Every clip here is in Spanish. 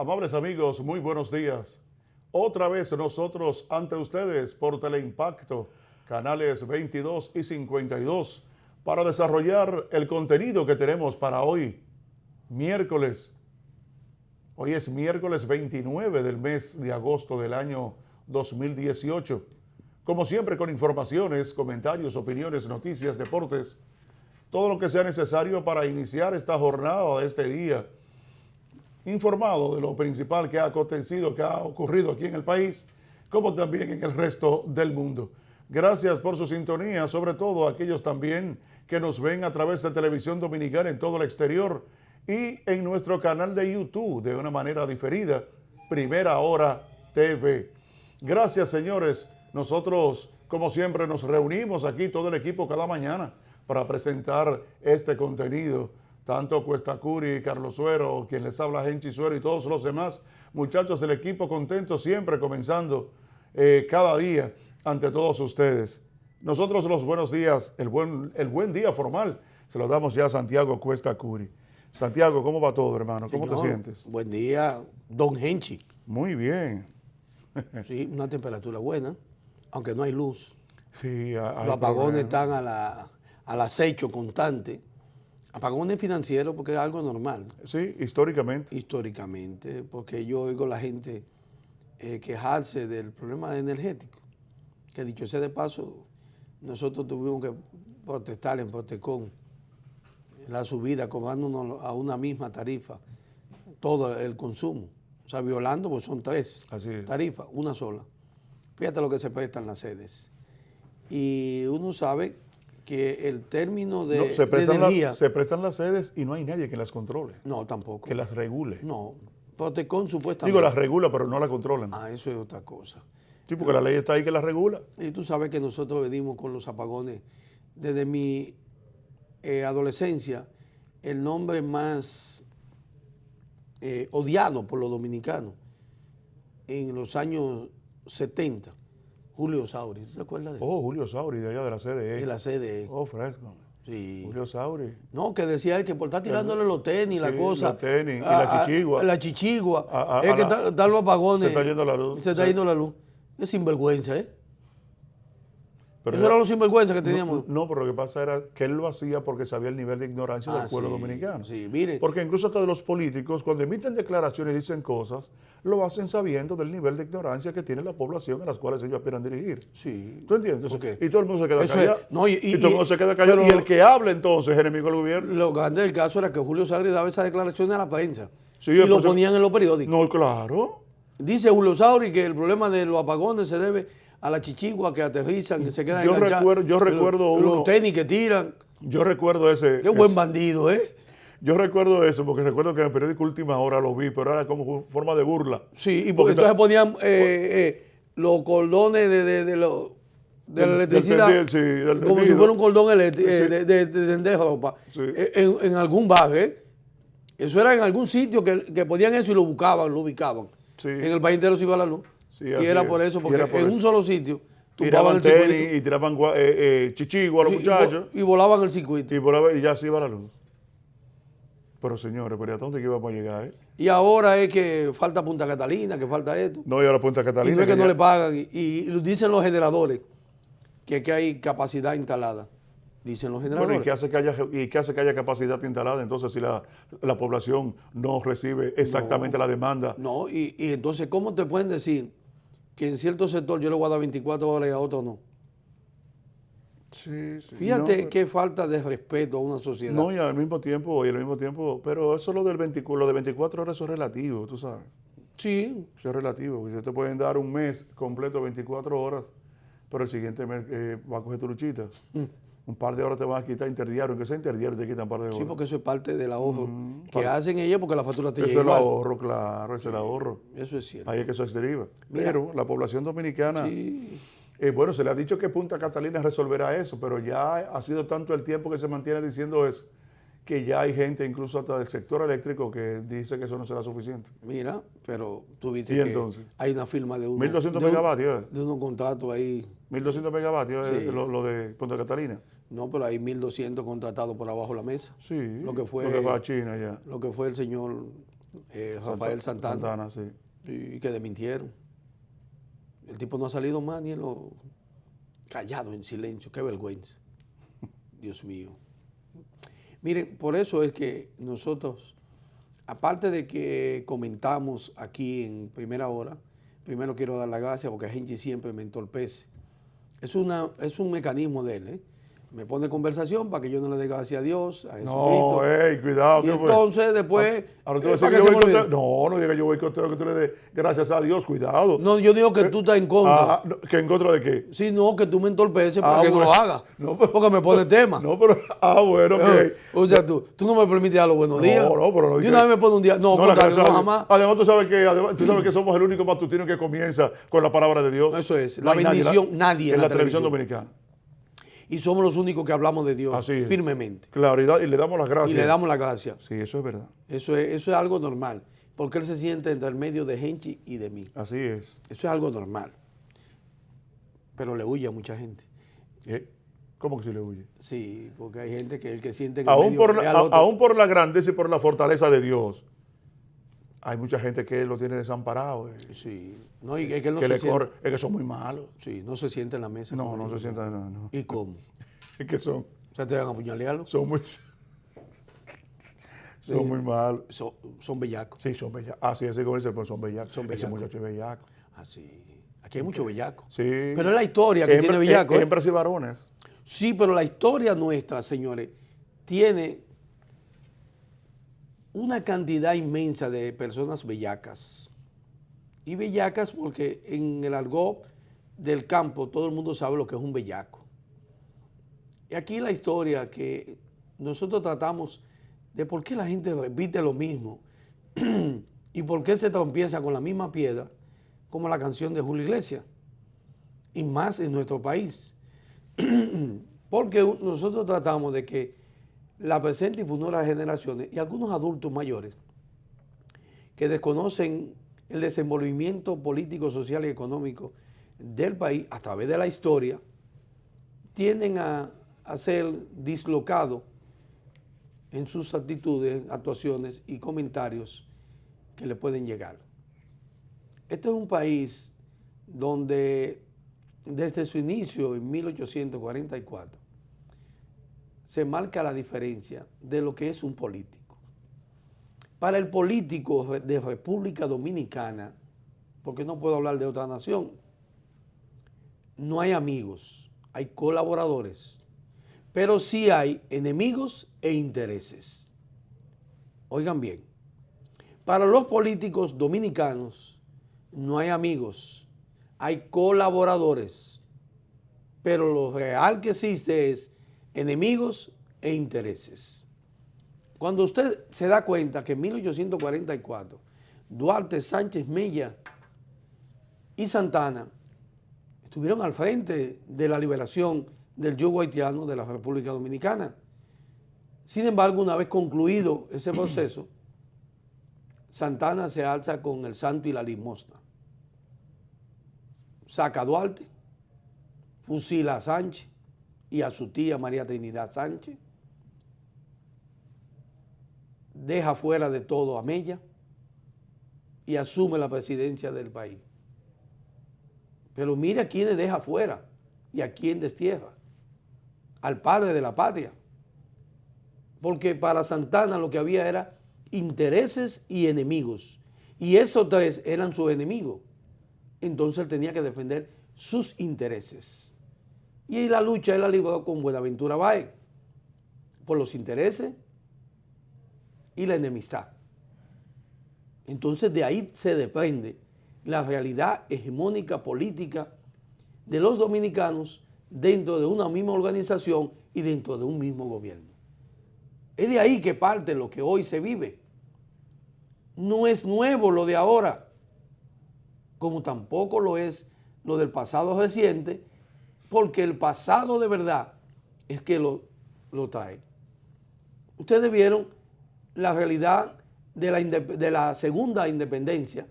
Amables amigos, muy buenos días. Otra vez nosotros ante ustedes por Teleimpacto, canales 22 y 52, para desarrollar el contenido que tenemos para hoy, miércoles. Hoy es miércoles 29 del mes de agosto del año 2018. Como siempre, con informaciones, comentarios, opiniones, noticias, deportes, todo lo que sea necesario para iniciar esta jornada de este día, informado de lo principal que ha acontecido, que ha ocurrido aquí en el país, como también en el resto del mundo. Gracias por su sintonía, sobre todo a aquellos también que nos ven a través de Televisión Dominicana en todo el exterior y en nuestro canal de YouTube de una manera diferida, Primera Hora TV. Gracias, señores. Nosotros, como siempre, nos reunimos aquí todo el equipo cada mañana para presentar este contenido. Tanto Cuesta Curi, Carlos Suero, quien les habla, Genchi Suero y todos los demás muchachos del equipo contentos siempre comenzando cada día ante todos ustedes. Nosotros los buenos días, el buen día formal, se lo damos ya a Santiago Cuesta Curi. Santiago, ¿cómo va todo, hermano? ¿Cómo te sientes? Buen día, don Genchi. Muy bien. Sí, una temperatura buena, aunque no hay luz. Sí, los apagones están al acecho constante. Apagones financieros porque es algo normal. Sí, históricamente. Históricamente, porque yo oigo a la gente quejarse del problema energético. Que dicho sea de paso, nosotros tuvimos que protestar en Protecon la subida, cobrándonos a una misma tarifa todo el consumo. O sea, violando, pues son tres tarifas, una sola. Fíjate lo que se prestan las sedes. Y uno sabe que el término de energía... Se prestan las sedes y no hay nadie que las controle. No, tampoco. Que las regule. No, Protecon supuestamente... Digo, las regula, pero no las controlan. Ah, eso es otra cosa. Sí, porque la ley está ahí que las regula. Y tú sabes que nosotros venimos con los apagones. Desde mi adolescencia, el nombre más odiado por los dominicanos en los años 70, Julio Sauri. ¿Tú te acuerdas de él? Oh, Julio Sauri, de allá de la CDE. De la CDE. Oh, fresco. Sí. Julio Sauri. No, que decía él que por estar tirándole los tenis, la cosa. Los tenis y la chichigua. La chichigua. Es que están los apagones. Se está yendo la luz. Se está yendo la luz. Es sinvergüenza, ¿eh? Pero eso era lo sinvergüenza que teníamos. No, pero lo que pasa era que él lo hacía porque sabía el nivel de ignorancia del pueblo dominicano. Sí, mire. Porque incluso hasta de los políticos, cuando emiten declaraciones y dicen cosas, lo hacen sabiendo del nivel de ignorancia que tiene la población a las cuales ellos aspiran dirigir. Sí. ¿Tú entiendes? Y todo el mundo se queda callado. Y todo el mundo se queda callado. Y el que habla entonces es enemigo del gobierno. Lo grande del caso era que Julio Sauri daba esas declaraciones a la prensa. Sí, y lo ponían en los periódicos. No, claro. Dice Julio Sauri que el problema de los apagones se debe a la chichigua que aterrizan, que se quedan enganchados. Yo recuerdo los tenis que tiran. Yo recuerdo ese. Qué buen bandido, ¿eh? Yo recuerdo eso, porque recuerdo que en el periódico Última Hora lo vi, pero era como forma de burla. Sí, y porque entonces ponían los cordones de la electricidad, como si fuera un cordón de tender ropa, en algún bar, ¿eh? Eso era en algún sitio que ponían eso y lo ubicaban. Sí. En el país entero se iba la luz. Sí, y era por eso, porque en un solo sitio tiraban tenis y tiraban chichigua a los muchachos. Y volaban el circuito. Y ya se iba la luz. Pero señores, ¿pero a dónde que íbamos a llegar? Y ahora es que falta Punta Catalina, que falta esto. No, y ahora Punta Catalina. Y no es que no le pagan. Y dicen los generadores que hay capacidad instalada. Dicen los generadores. Bueno, ¿y qué hace que haya capacidad instalada? Entonces, si la población no recibe exactamente la demanda. No, y entonces, ¿cómo te pueden decir que en cierto sector yo le voy a dar 24 horas y a otro no? Sí. Fíjate qué falta de respeto a una sociedad. No, y al mismo tiempo, pero eso lo de 24 horas, eso es relativo, tú sabes. Sí. Eso es relativo, porque te pueden dar un mes completo, 24 horas, pero el siguiente mes va a coger tu luchita. Un par de horas te van a quitar interdiario, aunque sea interdiario te quitan un par de horas. Sí, porque eso es parte del ahorro que hacen ellos porque la factura te llega igual. Eso es el igual. ahorro, claro, eso es el ahorro. Eso es cierto. Ahí es que eso se deriva. Pero la población dominicana, sí. Bueno, se le ha dicho que Punta Catalina resolverá eso, pero ya ha sido tanto el tiempo que se mantiene diciendo eso, que ya hay gente, incluso hasta del sector eléctrico, que dice que eso no será suficiente. Mira, pero tú viste que entonces? Hay una firma de 1.200 megavatios. De unos contratos ahí. 1.200 megavatios lo de Punta Catalina. No, pero hay 1.200 contratados por abajo de la mesa. Sí, lo que fue a China ya. Lo que fue el señor Rafael Santana. Santana, sí. Y que desmintieron. El tipo no ha salido más ni en lo callado, en silencio. Qué vergüenza. Dios mío. Miren, por eso es que nosotros, aparte de que comentamos aquí en Primera Hora, primero quiero dar las gracias porque Henry siempre me entorpece. Es un mecanismo de él, ¿eh? Me pone conversación para que yo no le dé gracias a Dios, a Jesucristo. No, cuidado. Y entonces después... Ahora tú vas a para decir que que yo se me boicoteo. olvide. No, no diga yo boicoteo, que tú le des gracias a Dios, cuidado. No, yo digo que tú estás en contra. No, ¿que en contra de qué? Sí, no, que tú me entorpeces para que no bueno. lo hagas. No, pero- Porque me pone tema. No, pero, bueno, ok. O sea, tú no me permites dar los buenos días. No, pero no Y una vez me pone un día. No, la contrario, gracia no, a Dios. jamás. Además, tú sabes que somos el único matutino que comienza con la palabra de Dios. Eso es, No la hay nadie bendición, nadie en la televisión dominicana. Y somos los únicos que hablamos de Dios Así es. firmemente. Claridad, y le damos las gracias. Y le damos las gracias. Sí, eso es verdad. Eso es algo normal. Porque él se siente entre el medio de Henry y de mí. Así es. Eso es algo normal. Pero le huye a mucha gente. ¿Cómo que si le huye? Sí, porque hay gente que el que siente que Aún por la grandeza y por la fortaleza de Dios, hay mucha gente que lo tiene desamparado. Sí. No, y es que él no Que se le siente. corre, es que son muy malos. Sí, no se siente en la mesa. No, con no ellos. se sientan, no. ¿Y cómo? Es que son ¿Se te van a apuñalearlo? muy, son muy malos. Son bellacos. Sí, son bellacos. Así es, como dice, pues son bellacos. Son Ese bellacos. muchacho es bellaco. Así. Aquí hay mucho bellaco. Sí. Pero es la historia que tiene bellaco. ¿eh? Hembras y varones. Sí, pero la historia nuestra, señores, tiene una cantidad inmensa de personas bellacas. Y bellacas porque en el argot del campo todo el mundo sabe lo que es un bellaco. Y aquí la historia que nosotros tratamos de por qué la gente repite lo mismo y por qué se tropieza con la misma piedra como la canción de Julio Iglesias. Y más en nuestro país. Porque nosotros tratamos de que la presente y futuras generaciones y algunos adultos mayores que desconocen el desenvolvimiento político, social y económico del país a través de la historia, tienden a ser dislocados en sus actitudes, actuaciones y comentarios que le pueden llegar. Este es un país donde desde su inicio en 1844 se marca la diferencia de lo que es un político. Para el político de República Dominicana, porque no puedo hablar de otra nación, no hay amigos, hay colaboradores, pero sí hay enemigos e intereses. Oigan bien, para los políticos dominicanos no hay amigos, hay colaboradores, pero lo real que existe es enemigos e intereses. Cuando usted se da cuenta que en 1844 Duarte, Sánchez Mella y Santana estuvieron al frente de la liberación del yugo haitiano de la República Dominicana. Sin embargo, una vez concluido ese proceso, Santana se alza con el santo y la limosna. Saca a Duarte, fusila a Sánchez y a su tía María Trinidad Sánchez, deja fuera de todo a Mella y asume la presidencia del país. Pero mire a quién deja fuera y a quién destierra. Al padre de la patria. Porque para Santana lo que había era intereses y enemigos. Y esos tres eran sus enemigos. Entonces él tenía que defender sus intereses. Y la lucha él la libró con Buenaventura Báez por los intereses y la enemistad. Entonces de ahí se desprende la realidad hegemónica política de los dominicanos dentro de una misma organización y dentro de un mismo gobierno. Es de ahí que parte lo que hoy se vive. No es nuevo lo de ahora, como tampoco lo es lo del pasado reciente, porque el pasado de verdad es que lo trae. Ustedes vieron la realidad de la segunda independencia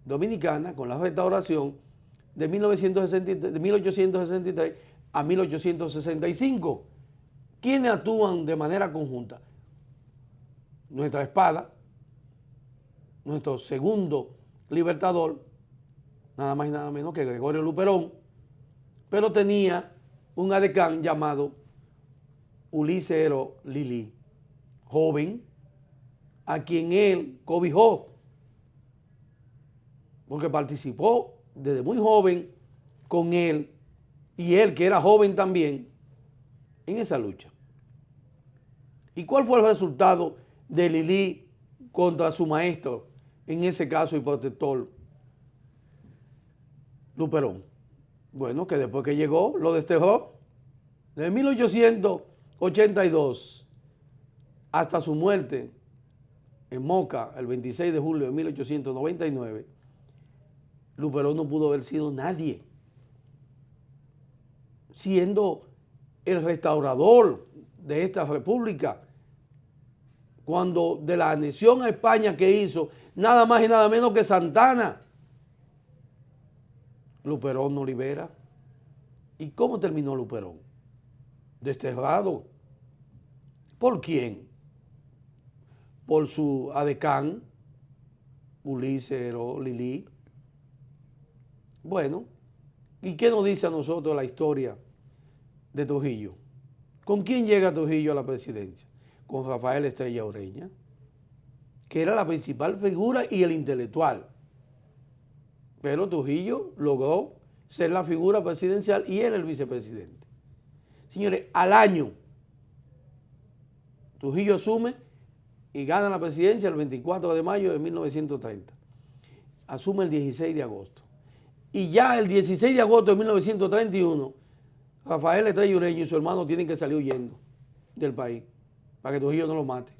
dominicana con la restauración de 1863 a 1865. ¿Quiénes actúan de manera conjunta? Nuestra espada, nuestro segundo libertador, nada más y nada menos que Gregorio Luperón, pero tenía un adecán llamado Ulises Heró Lilí, joven, a quien él cobijó, porque participó desde muy joven con él, y él, que era joven también, en esa lucha. ¿Y cuál fue el resultado de Lilí contra su maestro, en ese caso y protector, Luperón? Bueno, que después que llegó, lo desterró. Desde 1882 hasta su muerte en Moca, el 26 de julio de 1899, Luperón no pudo haber sido nadie, siendo el restaurador de esta república, cuando de la anexión a España que hizo, nada más y nada menos que Santana, Luperón no libera. ¿Y cómo terminó Luperón? Desterrado. ¿Por quién? Por su adecán, Ulises Heró Lilí. Bueno, ¿y qué nos dice a nosotros la historia de Trujillo? ¿Con quién llega Trujillo a la presidencia? Con Rafael Estrella Ureña, que era la principal figura y el intelectual. Pero Trujillo logró ser la figura presidencial y él el vicepresidente. Señores, al año, Trujillo asume y gana la presidencia el 24 de mayo de 1930. Asume el 16 de agosto. Y ya el 16 de agosto de 1931, Rafael Estrella Ureña y su hermano tienen que salir huyendo del país para que Trujillo no lo mate.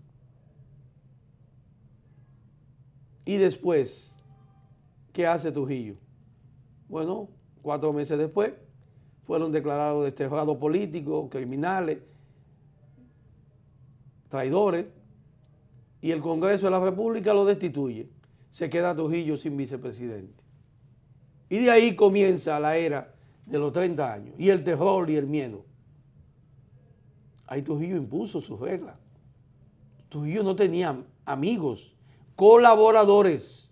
Y después, ¿qué hace Trujillo? Bueno, 4 meses después, fueron declarados desterrados políticos, criminales, traidores, y el Congreso de la República lo destituye. Se queda Trujillo sin vicepresidente. Y de ahí comienza la era de los 30 años, y el terror y el miedo. Ahí Trujillo impuso sus reglas. Trujillo no tenía amigos, colaboradores.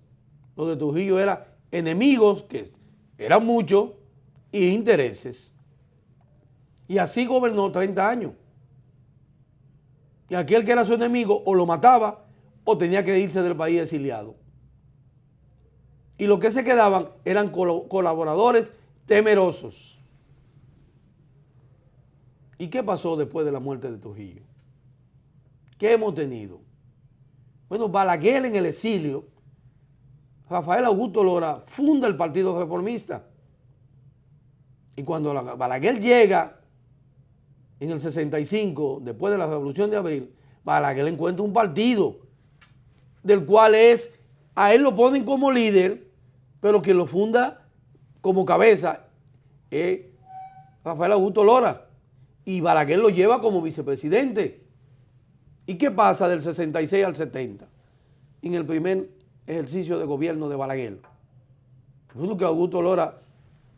Lo de Trujillo eran enemigos, que eran muchos, y intereses. Y así gobernó 30 años. Y aquel que era su enemigo o lo mataba o tenía que irse del país exiliado. Y los que se quedaban eran colaboradores temerosos. ¿Y qué pasó después de la muerte de Trujillo? ¿Qué hemos tenido? Bueno, Balaguer en el exilio, Rafael Augusto Lora funda el Partido Reformista. Y cuando Balaguer llega en el 65, después de la Revolución de Abril, Balaguer encuentra un partido del cual a él lo ponen como líder, pero quien lo funda como cabeza es Rafael Augusto Lora. Y Balaguer lo lleva como vicepresidente. ¿Y qué pasa del 66 al 70? En el primer ejercicio de gobierno de Balaguer. Bueno, que Augusto Lora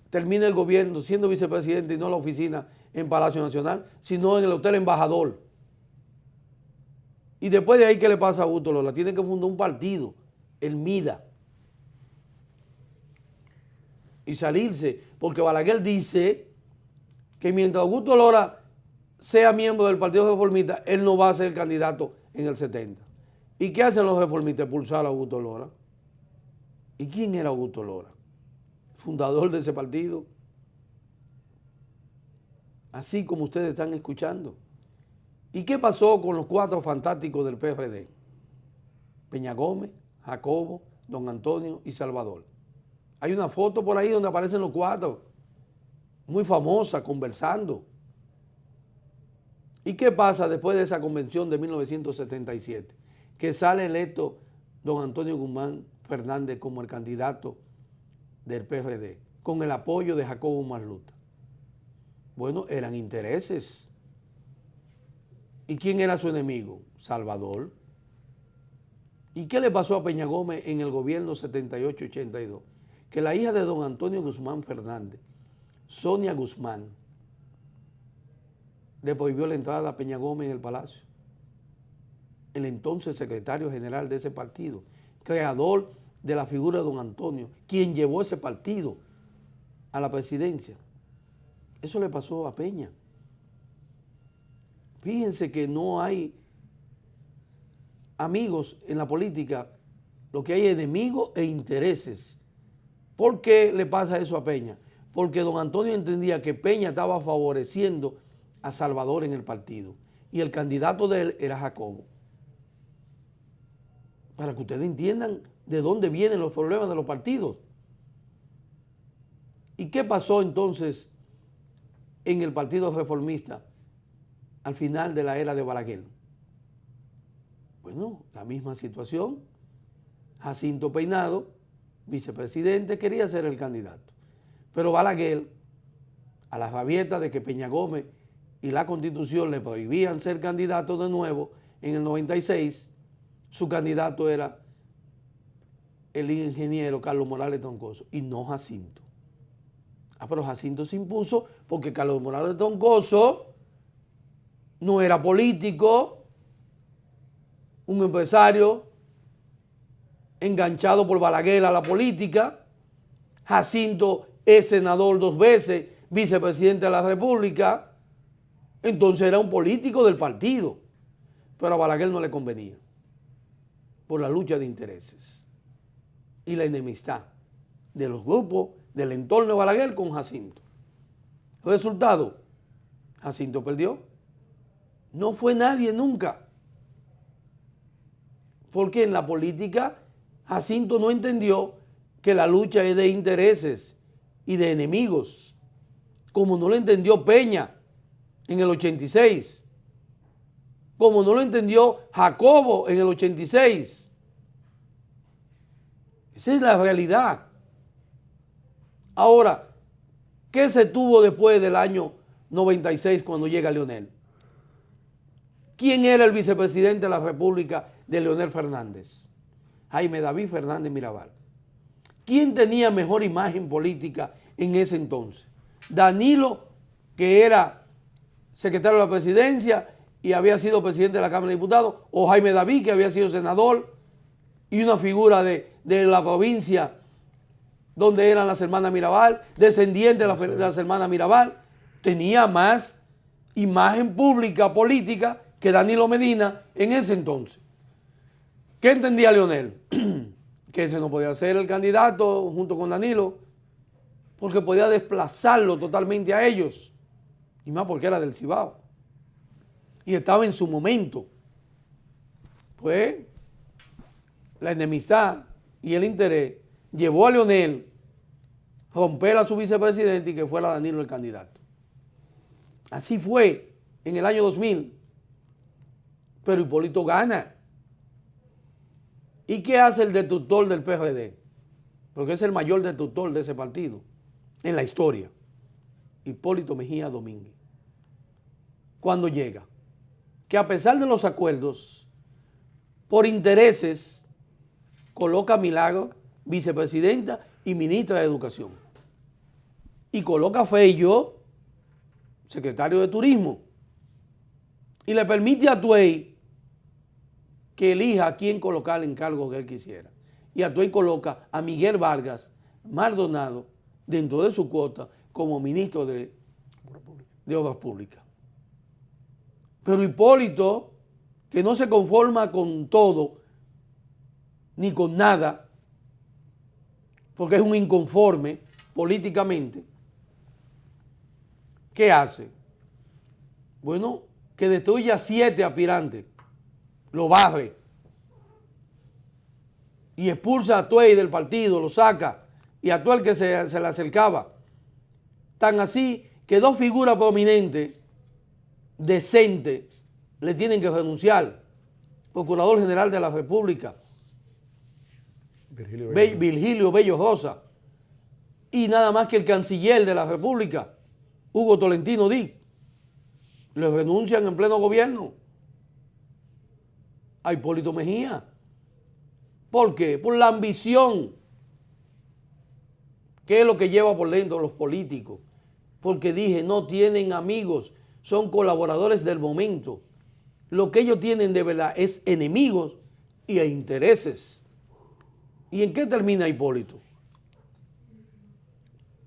termina el gobierno siendo vicepresidente y no en la oficina en Palacio Nacional, sino en el Hotel Embajador. Y después de ahí, ¿qué le pasa a Augusto Lora? Tiene que fundar un partido, el MIDA. Y salirse, porque Balaguer dice que mientras Augusto Lora sea miembro del Partido Reformista, él no va a ser candidato en el 70. ¿Y qué hacen los reformistas? Expulsar a Augusto Lora. ¿Y quién era Augusto Lora? Fundador de ese partido. Así como ustedes están escuchando. ¿Y qué pasó con los 4 fantásticos del PRD? Peña Gómez, Jacobo, Don Antonio y Salvador. Hay una foto por ahí donde aparecen los 4, muy famosa, conversando. ¿Y qué pasa después de esa convención de 1977? Que sale electo don Antonio Guzmán Fernández como el candidato del PRD, con el apoyo de Jacobo Marluta. Bueno, eran intereses. ¿Y quién era su enemigo? Salvador. ¿Y qué le pasó a Peña Gómez en el gobierno 78-82? Que la hija de don Antonio Guzmán Fernández, Sonia Guzmán, le prohibió la entrada a Peña Gómez en el palacio. El entonces secretario general de ese partido, creador de la figura de don Antonio, quien llevó ese partido a la presidencia. Eso le pasó a Peña. Fíjense que no hay amigos en la política, lo que hay es enemigos e intereses. ¿Por qué le pasa eso a Peña? Porque don Antonio entendía que Peña estaba favoreciendo a Salvador en el partido y el candidato de él era Jacobo. Para que ustedes entiendan de dónde vienen los problemas de los partidos. ¿Y qué pasó entonces en el Partido Reformista al final de la era de Balaguer? Bueno, la misma situación. Jacinto Peinado, vicepresidente, quería ser el candidato. Pero Balaguer, a la rabieta de que Peña Gómez y la Constitución le prohibían ser candidato de nuevo en el 96, su candidato era el ingeniero Carlos Morales Troncoso y no Jacinto. Pero Jacinto se impuso porque Carlos Morales Troncoso no era político, un empresario enganchado por Balaguer a la política. Jacinto es senador 2 veces, vicepresidente de la República, entonces era un político del partido, pero a Balaguer no le convenía por la lucha de intereses y la enemistad de los grupos del entorno de Balaguer con Jacinto. Resultado, Jacinto perdió. No fue nadie nunca. Porque en la política Jacinto no entendió que la lucha es de intereses y de enemigos, como no lo entendió Peña en el 86, como no lo entendió Jacobo en el 86. Esa es la realidad. Ahora, ¿qué se tuvo después del año 96 cuando llega Leonel? ¿Quién era el vicepresidente de la República de Leonel Fernández? Jaime David Fernández Mirabal. ¿Quién tenía mejor imagen política en ese entonces? Danilo, que era secretario de la presidencia y había sido presidente de la Cámara de Diputados, o Jaime David, que había sido senador y una figura de la provincia donde eran las hermanas Mirabal, descendiente de las hermanas Mirabal, tenía más imagen pública, política, que Danilo Medina en ese entonces. ¿Qué entendía Leonel? Que ese no podía ser el candidato junto con Danilo, porque podía desplazarlo totalmente a ellos, y más porque era del Cibao, y estaba en su momento. Pues la enemistad y el interés llevó a Leonel a romper a su vicepresidente y que fuera Danilo el candidato. Así fue en el año 2000, pero Hipólito gana. ¿Y qué hace el destructor del PRD? Porque es el mayor destructor de ese partido en la historia. Hipólito Mejía Domínguez. Cuando llega, que a pesar de los acuerdos, por intereses, coloca a Milagro vicepresidenta y ministra de Educación. Y coloca a Feijó secretario de Turismo. Y le permite a Tuey que elija a quién colocar en cargo que él quisiera. Y a Tuey coloca a Miguel Vargas Maldonado dentro de su cuota como ministro de Obras Públicas. Pero Hipólito, que no se conforma con todo ni con nada, porque es un inconforme políticamente, ¿qué hace? Bueno, que destruya 7 aspirantes, lo barre y expulsa a Tuey del partido, lo saca, y a todo el que se le acercaba. Tan así que 2 figuras prominentes, decentes, le tienen que renunciar. Procurador General de la República, Virgilio Bello Rosa, y nada más que el canciller de la República, Hugo Tolentino Díaz, le renuncian en pleno gobierno a Hipólito Mejía. ¿Por qué? Por la ambición, que es lo que lleva por dentro los políticos. Porque dije, no tienen amigos, son colaboradores del momento. Lo que ellos tienen de verdad es enemigos y intereses. ¿Y en qué termina Hipólito?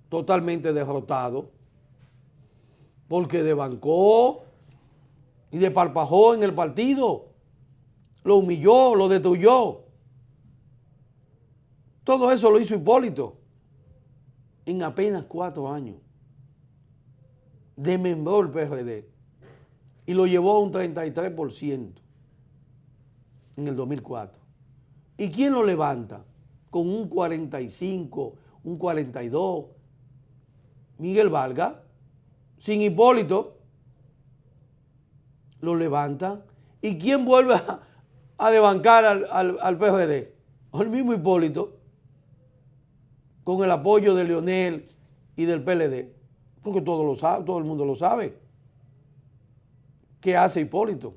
Totalmente derrotado, porque desbancó y desparpajó en el partido, lo humilló, lo destruyó. Todo eso lo hizo Hipólito en apenas 4 años. Desmembró el PRD y lo llevó a un 33% en el 2004. ¿Y quién lo levanta? Con un 45, un 42. Miguel Vargas, sin Hipólito, lo levanta. ¿Y quién vuelve a desbancar al PRD? El mismo Hipólito, con el apoyo de Leonel y del PLD, porque todo el mundo lo sabe. ¿Qué hace Hipólito?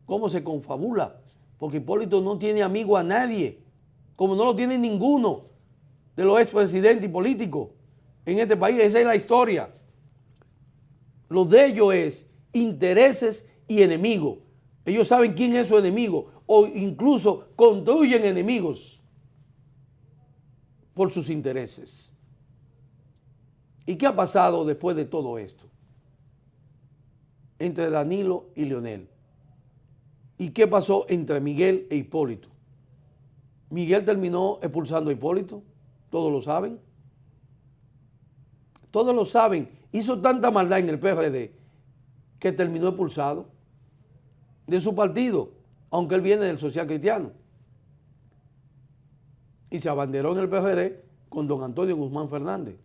¿Cómo se confabula? Porque Hipólito no tiene amigo a nadie, como no lo tiene ninguno de los expresidentes y políticos en este país. Esa es la historia. Lo de ellos es intereses y enemigos. Ellos saben quién es su enemigo o incluso construyen enemigos por sus intereses. ¿Y qué ha pasado después de todo esto? Entre Danilo y Leonel. ¿Y qué pasó entre Miguel e Hipólito? Miguel terminó expulsando a Hipólito, todos lo saben. Todos lo saben. Hizo tanta maldad en el PRD que terminó expulsado de su partido, aunque él viene del social cristiano. Y se abanderó en el PRD con don Antonio Guzmán Fernández.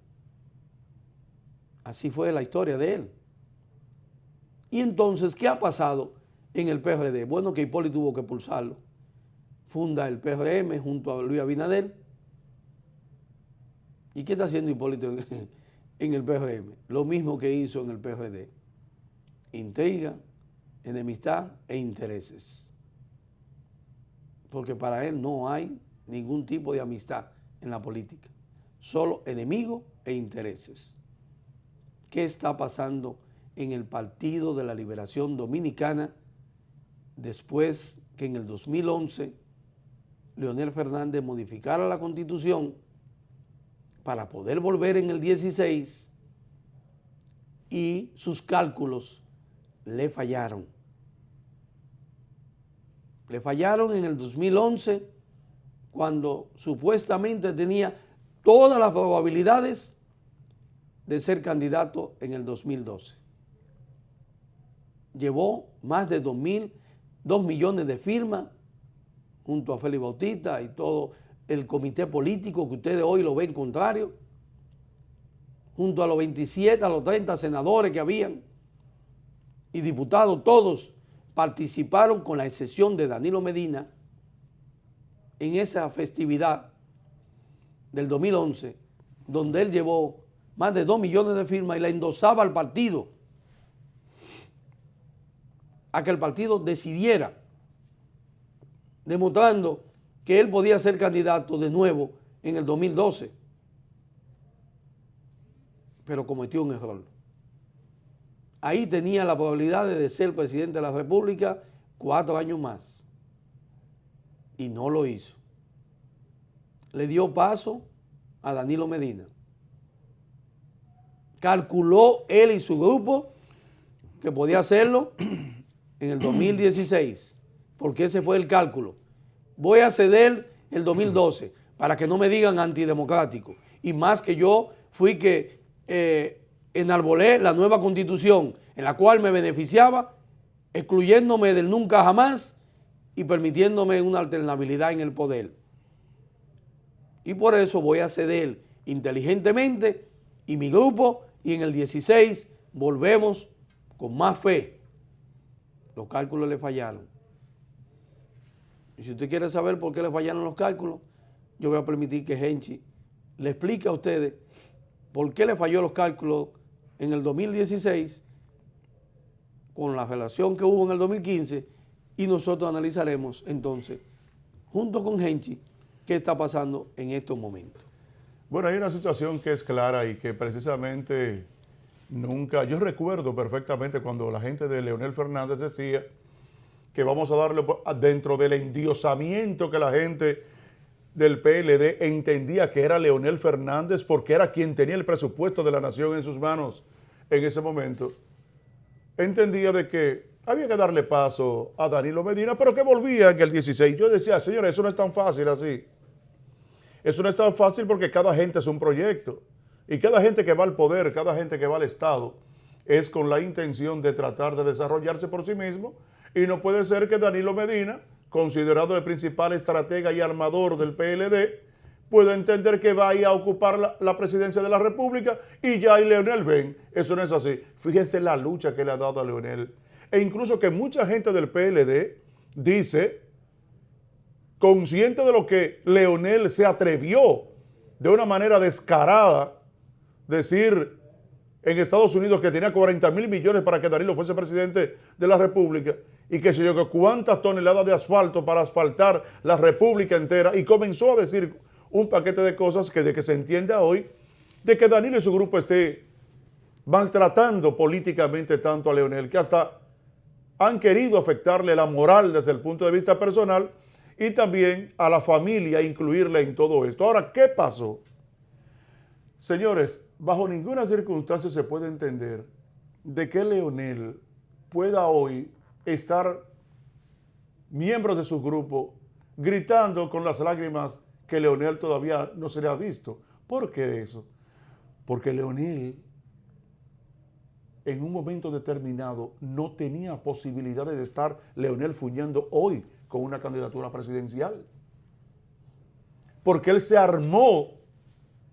Así fue la historia de él. Y entonces, ¿qué ha pasado en el PRD? Bueno, que Hipólito tuvo que expulsarlo. Funda el PRM junto a Luis Abinader. ¿Y qué está haciendo Hipólito en el PRM? Lo mismo que hizo en el PRD. Intriga, enemistad e intereses. Porque para él no hay ningún tipo de amistad en la política. Solo enemigos e intereses. ¿Qué está pasando en el Partido de la Liberación Dominicana después que en el 2011 Leonel Fernández modificara la Constitución para poder volver en el 16 y sus cálculos le fallaron? Le fallaron en el 2011 cuando supuestamente tenía todas las probabilidades de ser candidato en el 2012. Llevó más de 2 millones de firmas junto a Félix Bautista y todo el comité político que ustedes hoy lo ven contrario, junto a los 27, a los 30 senadores que habían y diputados, todos participaron con la excepción de Danilo Medina en esa festividad del 2011, donde él llevó más de 2 millones de firmas y la endosaba al partido, a que el partido decidiera, demostrando que él podía ser candidato de nuevo en el 2012. Pero cometió un error. Ahí tenía la probabilidad de ser presidente de la República 4 años más. Y no lo hizo. Le dio paso a Danilo Medina. Calculó él y su grupo que podía hacerlo en el 2016, porque ese fue el cálculo. Voy a ceder el 2012 para que no me digan antidemocrático. Y más que yo fui que enarbolé la nueva constitución en la cual me beneficiaba, excluyéndome del nunca jamás y permitiéndome una alternabilidad en el poder. Y por eso voy a ceder inteligentemente y mi grupo, y en el 16 volvemos con más fe. Los cálculos le fallaron. Y si usted quiere saber por qué le fallaron los cálculos, yo voy a permitir que Henchi le explique a ustedes por qué le falló los cálculos en el 2016 con la relación que hubo en el 2015 y nosotros analizaremos entonces, junto con Henchi, qué está pasando en estos momentos. Bueno, hay una situación que es clara y que precisamente nunca, yo recuerdo perfectamente cuando la gente de Leonel Fernández decía que vamos a darle dentro del endiosamiento que la gente del PLD entendía que era Leonel Fernández porque era quien tenía el presupuesto de la nación en sus manos en ese momento, entendía de que había que darle paso a Danilo Medina, pero que volvía en el 16. Yo decía, señores, eso no es tan fácil así. Eso no es tan fácil porque cada gente es un proyecto. Y cada gente que va al poder, cada gente que va al Estado, es con la intención de tratar de desarrollarse por sí mismo. Y no puede ser que Danilo Medina, considerado el principal estratega y armador del PLD, pueda entender que vaya a ocupar la presidencia de la República y ya y Leonel ven. Eso no es así. Fíjense la lucha que le ha dado a Leonel. E incluso que mucha gente del PLD dice, consciente de lo que Leonel se atrevió de una manera descarada, decir en Estados Unidos que tenía 40,000 millones para que Danilo fuese presidente de la República y que se llegó cuántas toneladas de asfalto para asfaltar la República entera, y comenzó a decir un paquete de cosas que de que se entienda hoy de que Danilo y su grupo esté maltratando políticamente tanto a Leonel que hasta han querido afectarle la moral desde el punto de vista personal y también a la familia, incluirla en todo esto. Ahora, ¿qué pasó? Señores, bajo ninguna circunstancia se puede entender de que Leonel pueda hoy estar miembros de su grupo gritando con las lágrimas que Leonel todavía no se le ha visto. ¿Por qué eso? Porque Leonel en un momento determinado no tenía posibilidades de estar Leonel Fuñando hoy con una candidatura presidencial. Porque él se armó,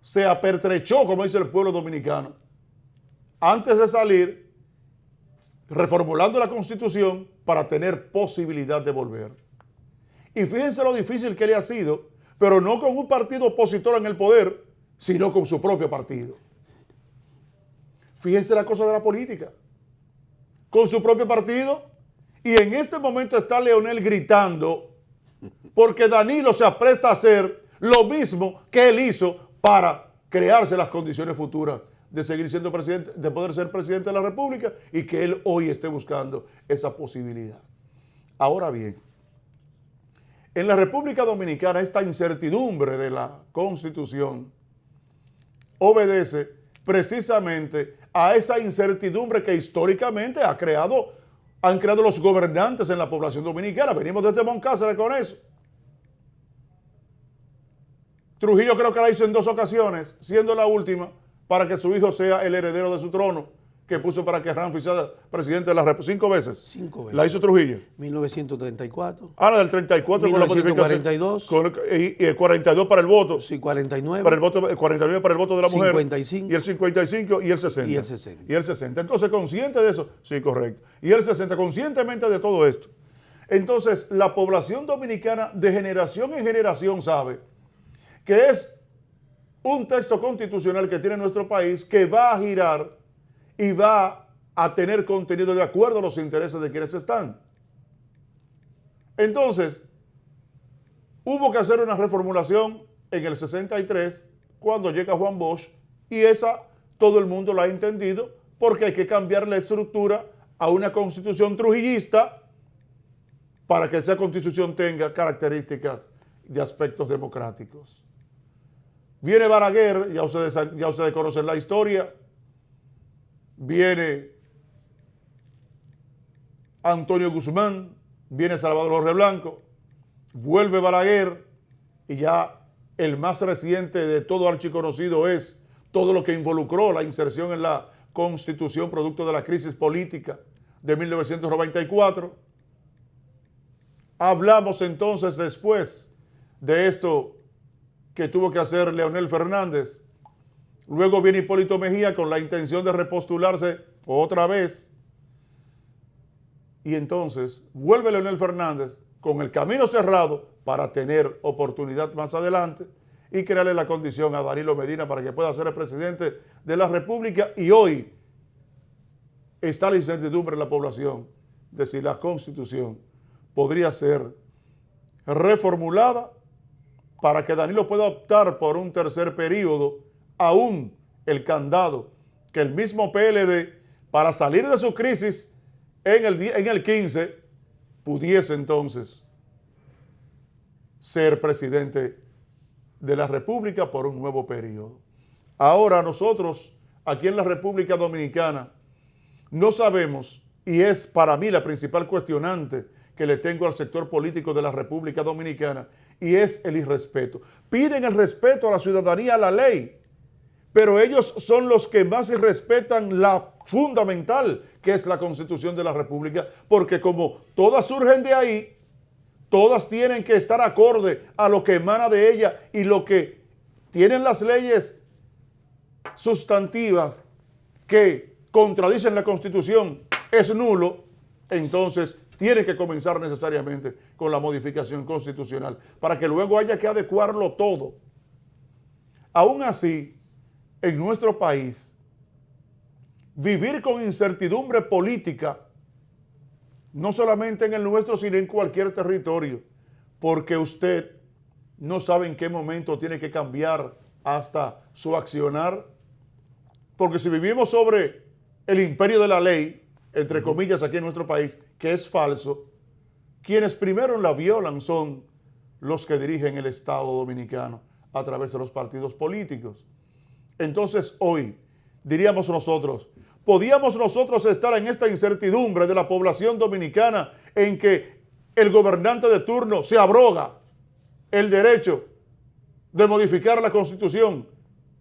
se apertrechó, como dice el pueblo dominicano, antes de salir, reformulando la Constitución para tener posibilidad de volver. Y fíjense lo difícil que le ha sido, pero no con un partido opositor en el poder, sino con su propio partido. Fíjense la cosa de la política. Con su propio partido, y en este momento está Leonel gritando porque Danilo se apresta a hacer lo mismo que él hizo para crearse las condiciones futuras de seguir siendo presidente, de poder ser presidente de la República, y que él hoy esté buscando esa posibilidad. Ahora bien, en la República Dominicana esta incertidumbre de la Constitución obedece precisamente a esa incertidumbre que históricamente han creado los gobernantes en la población dominicana. Venimos desde Moncácer con eso. Trujillo creo que la hizo en 2 ocasiones, siendo la última para que su hijo sea el heredero de su trono, que puso para que Ramfi sea presidente de la República. 5 veces. 5 veces. La hizo Trujillo. 1934. Ah, la del 34 con la modificación. 1942. Y el 42 para el voto. Sí, 49. Para el voto, el 49 para el voto de la mujer. 55. Y el 55 y el 60. Y el 60. Y el 60. Entonces, consciente de eso, sí, correcto. Y el 60, conscientemente de todo esto. Entonces, la población dominicana de generación en generación sabe que es un texto constitucional que tiene nuestro país que va a girar y va a tener contenido de acuerdo a los intereses de quienes están. Entonces, hubo que hacer una reformulación en el 63 cuando llega Juan Bosch, y esa todo el mundo la ha entendido porque hay que cambiar la estructura a una constitución trujillista para que esa constitución tenga características de aspectos democráticos. Viene Balaguer, ya ustedes conocen la historia. Viene Antonio Guzmán, viene Salvador Jorge Blanco, vuelve Balaguer, y ya el más reciente de todo archiconocido es todo lo que involucró la inserción en la Constitución producto de la crisis política de 1994. Hablamos entonces después de esto que tuvo que hacer Leonel Fernández. Luego viene Hipólito Mejía con la intención de repostularse otra vez. Y entonces vuelve Leonel Fernández con el camino cerrado para tener oportunidad más adelante y crearle la condición a Danilo Medina para que pueda ser el presidente de la República. Y hoy está la incertidumbre en la población de si la Constitución podría ser reformulada para que Danilo pueda optar por un tercer periodo, aún el candado que el mismo PLD, para salir de su crisis en el 15, pudiese entonces ser presidente de la República por un nuevo periodo. Ahora nosotros, aquí en la República Dominicana, no sabemos, y es para mí la principal cuestionante que le tengo al sector político de la República Dominicana, y es el irrespeto. Piden el respeto a la ciudadanía, a la ley, pero ellos son los que más irrespetan la fundamental, que es la Constitución de la República, porque como todas surgen de ahí, todas tienen que estar acorde a lo que emana de ella, y lo que tienen las leyes sustantivas que contradicen la Constitución es nulo, entonces tiene que comenzar necesariamente con la modificación constitucional para que luego haya que adecuarlo todo. Aún así, en nuestro país, vivir con incertidumbre política, no solamente en el nuestro, sino en cualquier territorio, porque usted no sabe en qué momento tiene que cambiar hasta su accionar, porque si vivimos sobre el imperio de la ley, entre comillas, aquí en nuestro país, que es falso, quienes primero la violan son los que dirigen el Estado dominicano a través de los partidos políticos. Entonces hoy, diríamos nosotros, ¿podíamos nosotros estar en esta incertidumbre de la población dominicana en que el gobernante de turno se abroga el derecho de modificar la Constitución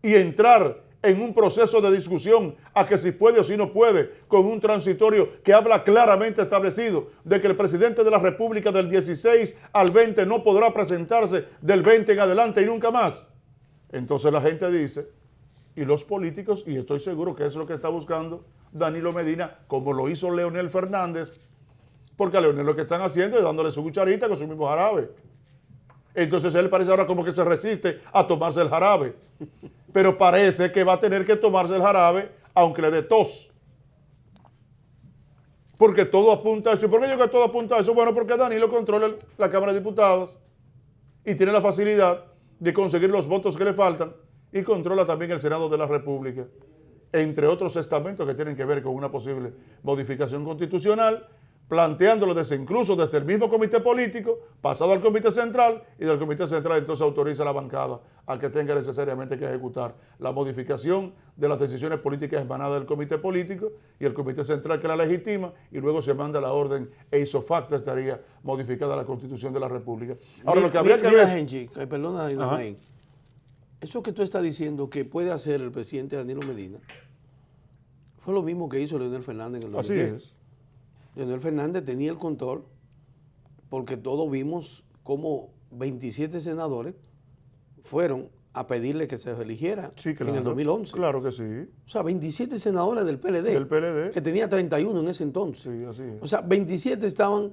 y entrar en un proceso de discusión a que si puede o si no puede, con un transitorio que habla claramente establecido de que el presidente de la República del 16 al 20 no podrá presentarse del 20 en adelante y nunca más? Entonces la gente dice, y los políticos, y estoy seguro que es lo que está buscando Danilo Medina, como lo hizo Leonel Fernández, porque a Leonel lo que están haciendo es dándole su cucharita con su mismo jarabe. Entonces él parece ahora como que se resiste a tomarse el jarabe, pero parece que va a tener que tomarse el jarabe aunque le dé tos, porque todo apunta a eso. ¿Y por qué digo que todo apunta a eso? Bueno, porque Danilo controla la Cámara de Diputados y tiene la facilidad de conseguir los votos que le faltan, y controla también el Senado de la República, entre otros estamentos que tienen que ver con una posible modificación constitucional, planteándolo incluso desde el mismo comité político, pasado al comité central, y del comité central entonces autoriza a la bancada a que tenga necesariamente que ejecutar la modificación de las decisiones políticas emanadas del comité político, y el comité central que la legitima, y luego se manda la orden e ipso facto estaría modificada la Constitución de la República. Ahora, lo que habría que ver... Genchi, perdona, eso que tú estás diciendo que puede hacer el presidente Danilo Medina fue lo mismo que hizo Leonel Fernández en el 2010. Así es. Leonel Fernández tenía el control porque todos vimos cómo 27 senadores fueron a pedirle que se eligiera en el 2011. Claro que sí. O sea, 27 senadores del PLD, que tenía 31 en ese entonces. Sí, así es. O sea, 27 estaban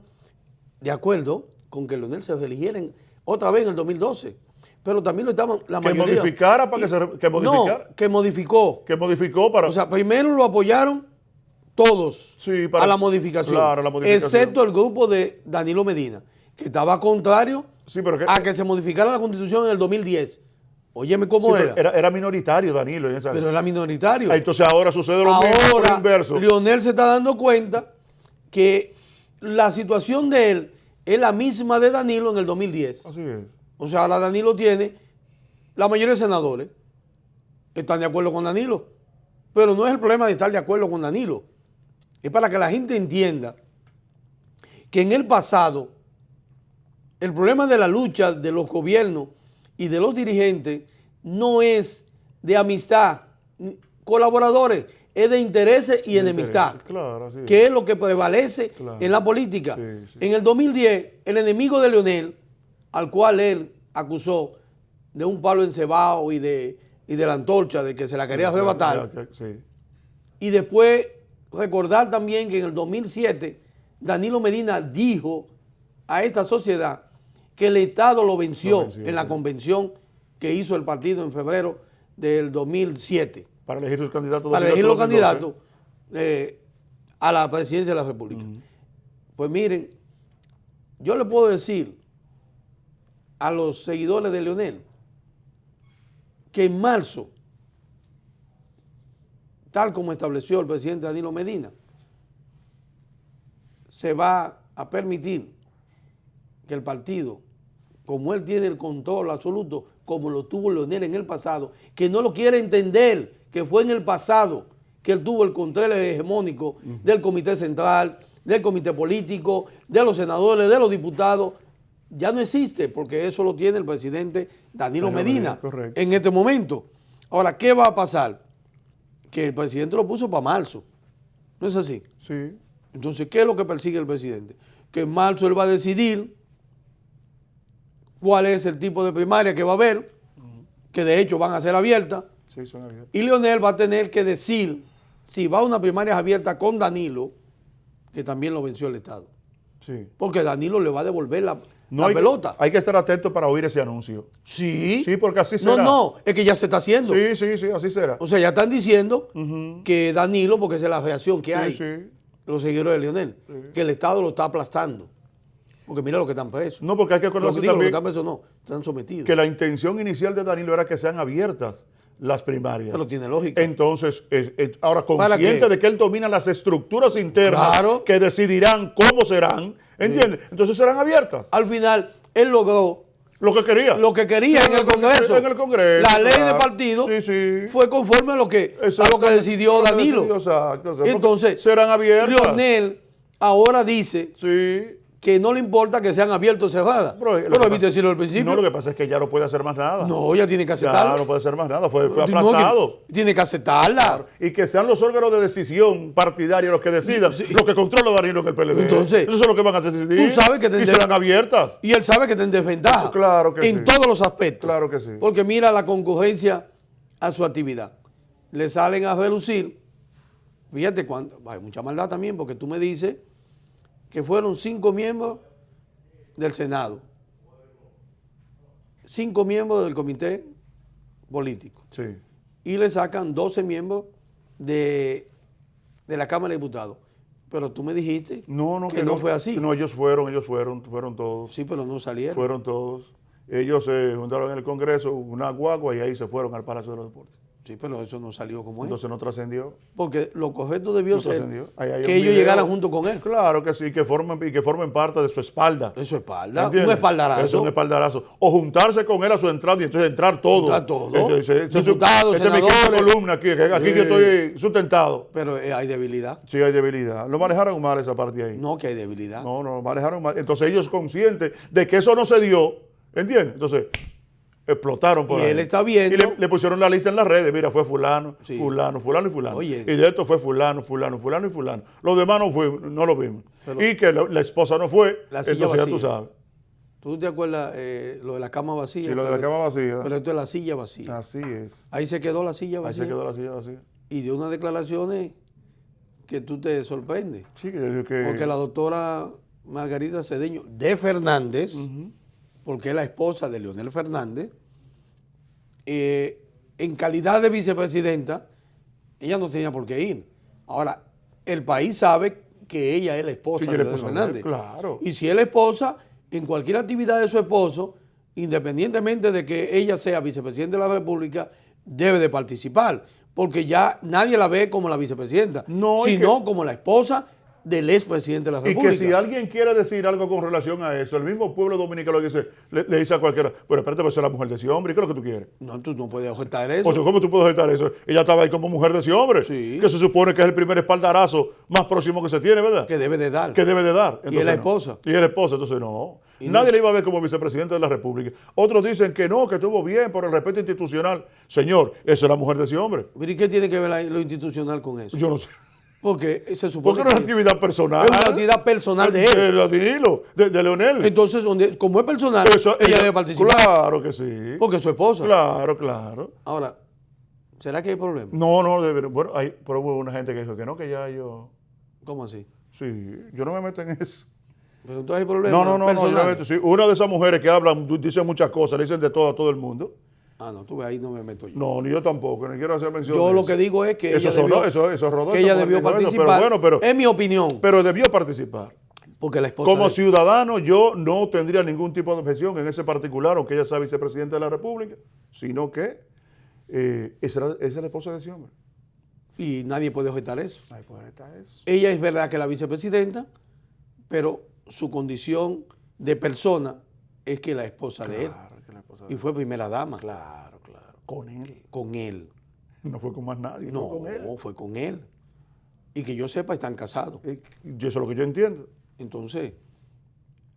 de acuerdo con que Leonel se eligiera otra vez en el 2012. Pero también lo estaban la mayoría. Que modificara para que modificara. No, que modificó. Que modificó para... O sea, primero lo apoyaron todos a la modificación. Claro, la modificación. Excepto el grupo de Danilo Medina, que estaba contrario a que se modificara la Constitución en el 2010. Óyeme cómo era. Era minoritario Danilo en esa. Pero era minoritario. Entonces ahora sucede lo mismo por el inverso. Leonel se está dando cuenta que la situación de él es la misma de Danilo en el 2010. Así es. O sea, ahora Danilo tiene, la mayoría de senadores están de acuerdo con Danilo, pero no es el problema de estar de acuerdo con Danilo, es para que la gente entienda que en el pasado el problema de la lucha de los gobiernos y de los dirigentes no es de amistad, colaboradores, es de intereses y enemistad, claro, así es. Que es lo que prevalece en la política. Sí, sí. En el 2010, el enemigo de Leonel, al cual él acusó de un palo encebado y de la antorcha, de que se la quería arrebatar. Sí. Y después recordar también que en el 2007 Danilo Medina dijo a esta sociedad que el Estado lo venció en la convención que hizo el partido en febrero del 2007. Para elegir sus candidatos. Para elegir los candidatos a la presidencia de la República. Pues miren, yo le puedo decir a los seguidores de Leonel que en marzo, tal como estableció el presidente Danilo Medina, se va a permitir que el partido, como él tiene el control absoluto como lo tuvo Leonel en el pasado, que no lo quiere entender, que fue en el pasado que él tuvo el control hegemónico del comité central, del comité político, de los senadores, de los diputados, ya no existe, porque eso lo tiene el presidente Danilo Medina en este momento. Ahora, ¿qué va a pasar? Que el presidente lo puso para marzo, ¿no es así? Sí. Entonces, ¿qué es lo que persigue el presidente? Que en marzo él va a decidir cuál es el tipo de primaria que va a haber, que de hecho van a ser abiertas. Sí, son abiertas. Y Leonel va a tener que decir si va a una primaria abierta con Danilo, que también lo venció el Estado. Sí. Porque Danilo le va a devolver la hay pelota. Hay que estar atento para oír ese anuncio. Sí. Sí, porque así será. No, es que ya se está haciendo. Sí, sí, sí, así será. O sea, ya están diciendo que Danilo, porque esa es la reacción que hay, Sí. los seguidores de Leonel, que el Estado lo está aplastando. Porque mira lo que están presos. No, porque hay que acordarse Los que también están presos no, están sometidos. que la intención inicial de Danilo era que sean abiertas las primarias. Pero tiene lógica. Entonces, ahora consciente de que él domina las estructuras internas que decidirán cómo serán, ¿entiendes? Sí. Entonces serán abiertas. Al final, él logró lo que quería. Lo que quería sí, en el Congreso. En el Congreso. La ley de partido fue conforme a lo que decidió Danilo. Exacto. Entonces, serán abiertas. Leonel ahora dice que no le importa que sean abiertos o cerradas. Pero evite decirlo al principio. No, lo que pasa es que ya no puede hacer más nada. No, ya tiene que aceptarlo. Ya no puede hacer más nada, fue aplazado. Tiene que aceptarla. Claro. Y que sean los órganos de decisión partidarios los que decidan, los que controla Danilo en el PLD. Entonces, eso es lo que van a decidir. Tú sabes que y serán abiertas. Y él sabe que está en desventaja. Claro que en todos los aspectos. Claro que sí. Porque mira la concurrencia a su actividad. Le salen a relucir. Fíjate cuando. Hay mucha maldad también, porque tú me dices que fueron 5 miembros del Senado, 5 miembros del comité político. Sí. Y le sacan 12 miembros de la Cámara de Diputados. Pero tú me dijiste que no fue así. No, ellos fueron todos. Sí, pero no salieron. Fueron todos. Ellos se juntaron en el Congreso, una guagua, y ahí se fueron al Palacio de los Deportes. Sí, pero eso no salió como es. Entonces no trascendió. Porque lo correcto debió ser que ellos llegaran junto con él. Claro que sí, que formen parte de su espalda. De su espalda. ¿Entiendes? Un espaldarazo. Es un espaldarazo. O juntarse con él a su entrada y entonces entrar todo. Entrar todo. Diputados, senadores. Mi columna aquí yo estoy sustentado. Pero hay debilidad. Sí, hay debilidad. Lo manejaron mal esa parte ahí. No, que hay debilidad. No, lo manejaron mal. Entonces ellos conscientes de que eso no se dio, ¿entiendes? Entonces explotaron por ahí. Y él está viendo. Y le pusieron la lista en las redes. Mira, fue fulano, fulano y fulano. Oye. Y de esto fue fulano y fulano. Los demás no lo vimos. Pero, y que la esposa no fue. La silla entonces vacía. Ya tú sabes. ¿Tú te acuerdas lo de la cama vacía? Sí, lo de la cama vacía. Pero esto es la silla vacía. Así es. Ahí se quedó la silla vacía. Ahí se quedó la silla vacía. Y dio unas declaraciones que tú te sorprendes. Sí, porque la doctora Margarita Cedeño de Fernández, porque es la esposa de Leonel Fernández, en calidad de vicepresidenta, ella no tenía por qué ir. Ahora, el país sabe que ella es la esposa de Leonel Fernández. Claro. Y si es la esposa, en cualquier actividad de su esposo, independientemente de que ella sea vicepresidenta de la República, debe de participar, porque ya nadie la ve como la vicepresidenta, sino como la esposa del expresidente de la República. Y que si alguien quiere decir algo con relación a eso, el mismo pueblo dominicano le dice a cualquiera, pero espérate, pues es la mujer de ese hombre, ¿y qué es lo que tú quieres? No, tú no puedes objetar eso. O sea, ¿cómo tú puedes objetar eso? Ella estaba ahí como mujer de ese hombre, que se supone que es el primer espaldarazo más próximo que se tiene, ¿verdad? Que debe de dar. Entonces, y es la esposa. Y es la esposa, entonces no. Nadie le iba a ver como vicepresidente de la República. Otros dicen que no, que estuvo bien por el respeto institucional. Señor, esa es la mujer de ese hombre. ¿Pero y qué tiene que ver lo institucional con eso? Yo no sé. Porque se supone porque no es actividad personal. Es una actividad personal de él. De Leonel. Entonces, como es personal, ella debe participar. Claro que sí. Porque es su esposa. Claro. Ahora, ¿será que hay problema? No, bueno, pero hubo una gente que dijo que no, que ya yo... ¿Cómo así? Sí, yo no me meto en eso. Pero entonces hay problema. No, sí, una de esas mujeres que hablan, dicen muchas cosas, le dicen de todo a todo el mundo. Ah, no, tú ves, ahí no me meto yo. No, ni yo tampoco, ni quiero hacer mención. Yo lo que digo es que eso ella debió participar. Pero, es mi opinión. Pero debió participar. Porque la esposa como ciudadano, yo no tendría ningún tipo de objeción en ese particular, aunque ella sea vicepresidenta de la República, sino que esa es la esposa de ese hombre. Y nadie puede objetar eso. Nadie puede objetar eso. Ella es verdad que es la vicepresidenta, pero su condición de persona es que la esposa de él. Claro, que la esposa de Y él. fue primera dama. Claro, claro. Con él. Con él. No fue con más nadie, No, fue con él. fue con él. Y que yo sepa, están casados. Y eso es lo que yo entiendo. Entonces,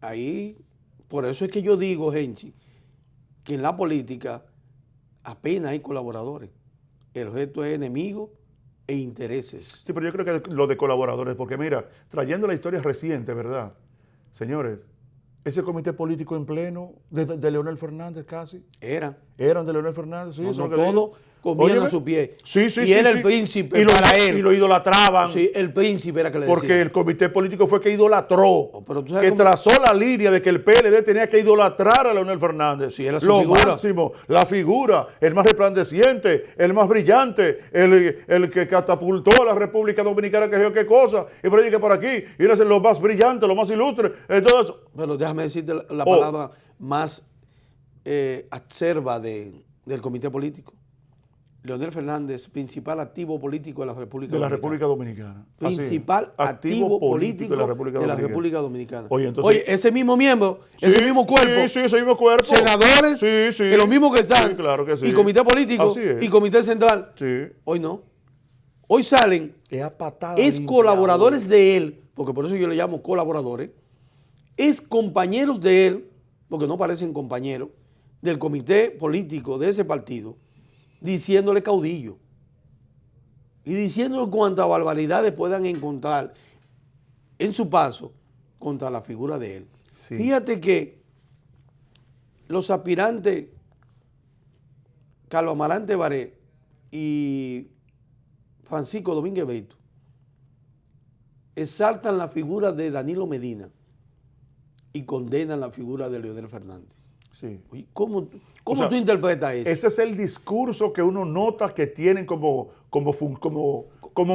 ahí, por eso es que yo digo, Genchi, que en la política apenas hay colaboradores. El resto es enemigo e intereses. Sí, pero yo creo que lo de colaboradores, porque mira, trayendo la historia reciente, ¿verdad? Señores, ese comité político en pleno de Leonel Fernández casi, Eran de Leonel Fernández, sí, no, eso no, es lo que digo. todos comían Óyeme. a su pie. Sí, sí, y sí. era sí. el príncipe y lo, para él. Y lo idolatraban. Sí, el príncipe era que le Porque decía. el comité político fue que idolatró, Oh, pero tú sabes que cómo- trazó la línea de que el PLD tenía que idolatrar a Leonel Fernández. Sí, era su lo figura. máximo, la figura, el más resplandeciente, el más brillante, el que catapultó a la República Dominicana, que yo qué cosa, y por ahí que por aquí, y eres lo más brillante, lo más ilustre, entonces, Pero déjame decirte la palabra más acerba del comité político. Leonel Fernández, principal activo político de la República de la Dominicana. República Dominicana. Así, Principal activo político de la República Dominicana. Oye, entonces, ese mismo miembro, sí, ese mismo cuerpo, sí, sí, ese mismo cuerpo. senadores, Sí, sí. que los mismos que están, Sí, claro que sí. y comité político, Así es. y comité central. Sí. Hoy no. Hoy salen Es a patada es limpia, colaboradores hombre. de él, porque por eso yo le llamo colaboradores, es compañeros de él, porque no parecen compañeros, del comité político de ese partido, diciéndole caudillo y diciéndole cuántas barbaridades puedan encontrar en su paso contra la figura de él. Sí. Fíjate que los aspirantes Carlos Amarante Baré y Francisco Domínguez Beito exaltan la figura de Danilo Medina y condenan la figura de Leonel Fernández. Sí. Oye, ¿cómo O sea, tú interpretas eso? Ese es el discurso que uno nota que tienen como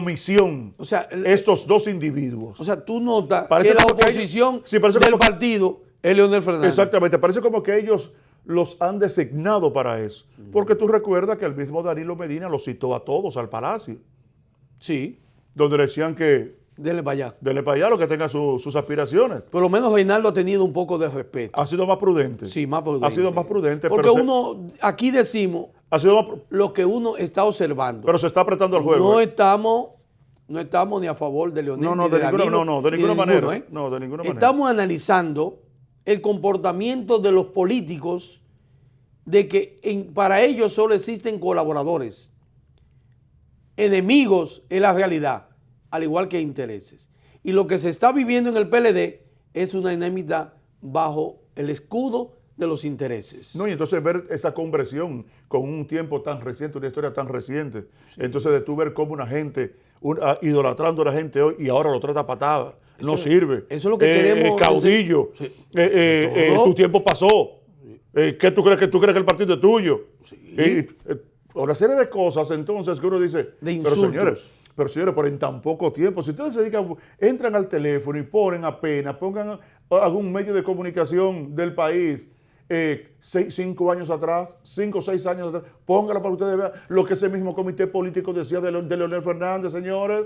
misión O sea, estos dos individuos. tú notas Parece que la como que ellos- oposición sí, parece del como que- partido es Leonel Fernández. Exactamente, parece como que ellos los han designado para eso. Porque tú recuerdas que el mismo Danilo Medina los citó a todos al palacio, Sí, donde le decían que denle para allá. dele para allá lo que tenga sus aspiraciones. Por lo menos Reinaldo ha tenido un poco de respeto. Ha sido más prudente. Sí, más prudente. Ha sido más prudente, Porque pero uno, aquí decimos ha sido más lo que uno está observando. pero se está apretando el juego. No ¿eh? estamos ni a favor de Leonel. No, ni de ninguna, Danilo, no, de ni ninguna manera. ninguno, ¿eh? No, de ninguna manera. Estamos analizando el comportamiento de los políticos de que para ellos solo existen colaboradores. Enemigos es la realidad, al igual que intereses. Y lo que se está viviendo en el PLD es una enemistad bajo el escudo de los intereses. No, y entonces ver esa conversión con un tiempo tan reciente, una historia tan reciente. Entonces de tú ver cómo una gente, idolatrando a la gente hoy y ahora lo trata a patada. No sirve. eso es lo que queremos Caudillo. decir. Tu tiempo pasó. ¿Qué tú crees que el partido es tuyo? Sí. Una serie de cosas entonces que uno dice, De insultos. pero señores, por en tan poco tiempo, si ustedes se dedican, entran al teléfono y ponen apenas, pongan algún medio de comunicación del país, 5 años atrás, 5 o 6 años atrás, póngalo para que ustedes vean lo que ese mismo comité político decía de Leonel Fernández, señores.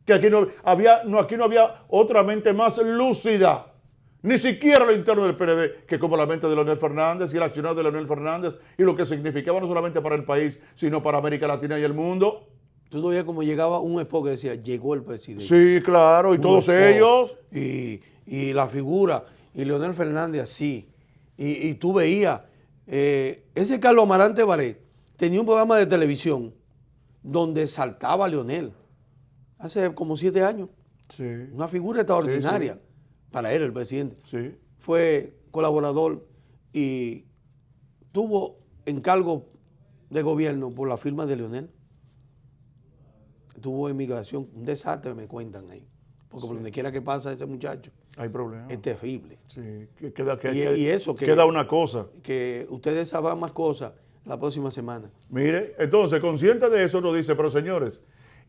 Que aquí no había otra mente más lúcida, ni siquiera lo interno del PLD, que como la mente de Leonel Fernández y el accionar de Leonel Fernández y lo que significaba no solamente para el país, sino para América Latina y el mundo. Tú no veías cómo llegaba un spot que decía, llegó el presidente. Sí, claro, y Un todos spot. ellos. Y la figura, y Leonel Fernández así. Y tú veías, ese Carlos Amarante Baré tenía un programa de televisión donde saltaba a Leonel. Hace como 7 años. Sí, Una figura extraordinaria para él, el presidente. sí. Fue colaborador y tuvo encargo de gobierno por la firma de Leonel. Tuvo emigración, un desastre me cuentan ahí. Porque por donde quiera que pasa ese muchacho, Hay problemas. es terrible. Sí, queda Y eso que- queda una cosa. Que ustedes sabrán más cosas la próxima semana. Mire, entonces, consciente de eso, nos dice, pero señores,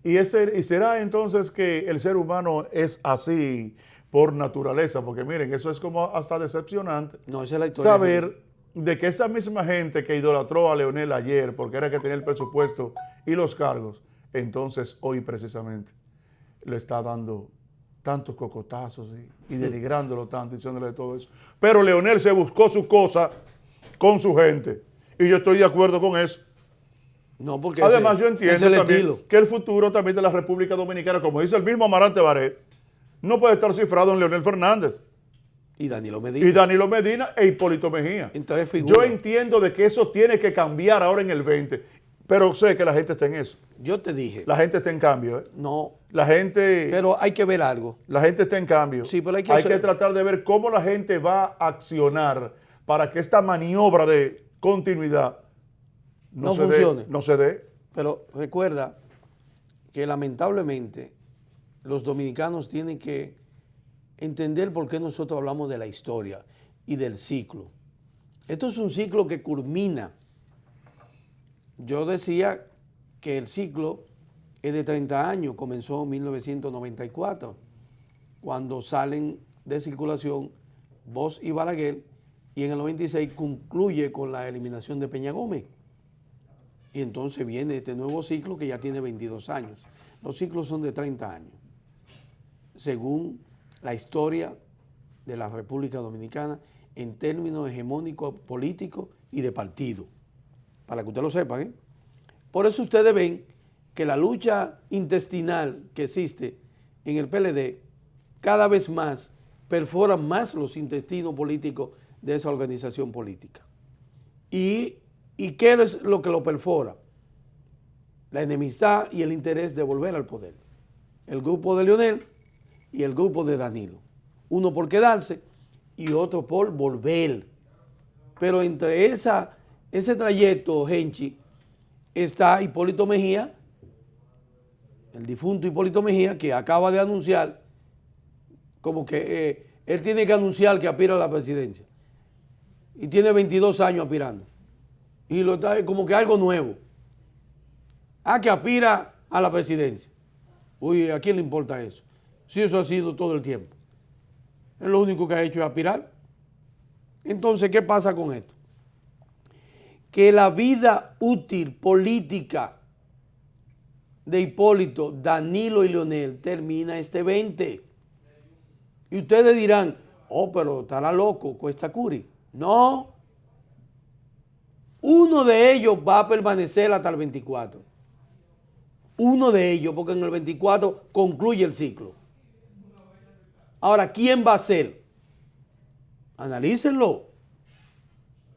¿y será entonces que el ser humano es así por naturaleza? Porque miren, eso es como hasta decepcionante. No, esa es la historia. Saber de que esa misma gente que idolatró a Leonel ayer, porque era que tenía el presupuesto y los cargos, entonces hoy precisamente le está dando tantos cocotazos y denigrándolo tanto, diciéndole todo eso. Pero Leonel se buscó su cosa con su gente. Y yo estoy de acuerdo con eso. No, porque además yo entiendo también estilo. que el futuro también de la República Dominicana, como dice el mismo Amarante Baré, no puede estar cifrado en Leonel Fernández. Y Danilo Medina. Y Danilo Medina e Hipólito Mejía. Entonces, figura. Yo entiendo de que eso tiene que cambiar ahora en el 20, pero sé que la gente está en eso. Yo te dije. La gente está en cambio, ¿eh? No. La gente... Pero hay que ver algo. La gente está en cambio. Sí, pero hay que tratar de ver cómo la gente va a accionar para que esta maniobra de continuidad no funcione. No se dé. Pero recuerda que lamentablemente los dominicanos tienen que entender por qué nosotros hablamos de la historia y del ciclo. Esto es un ciclo que culmina. Yo decía que el ciclo es de 30 años, comenzó en 1994, cuando salen de circulación Bosch y Balaguer, y en el 96 concluye con la eliminación de Peña Gómez. Y entonces viene este nuevo ciclo que ya tiene 22 años. Los ciclos son de 30 años, según la historia de la República Dominicana en términos hegemónicos políticos y de partido, para que ustedes lo sepan, ¿eh? Por eso ustedes ven que la lucha intestinal que existe en el PLD cada vez más perfora más los intestinos políticos de esa organización política. ¿Y qué es lo que lo perfora? La enemistad y el interés de volver al poder. El grupo de Leonel y el grupo de Danilo. Uno por quedarse y otro por volver. Pero entre ese trayecto, Genchi, está Hipólito Mejía, el difunto Hipólito Mejía, que acaba de anunciar, como que él tiene que anunciar que aspira a la presidencia. Y tiene 22 años aspirando. Y lo está como que algo nuevo. Que aspira a la presidencia. Uy, ¿a quién le importa eso? Si eso ha sido todo el tiempo. Es lo único que ha hecho es aspirar. Entonces, ¿qué pasa con esto? Que la vida útil política de Hipólito, Danilo y Leonel termina este 20. Y ustedes dirán, pero estará loco Cuesta Curi. No. Uno de ellos va a permanecer hasta el 24. Uno de ellos, porque en el 24 concluye el ciclo. Ahora, ¿quién va a ser? Analícenlo.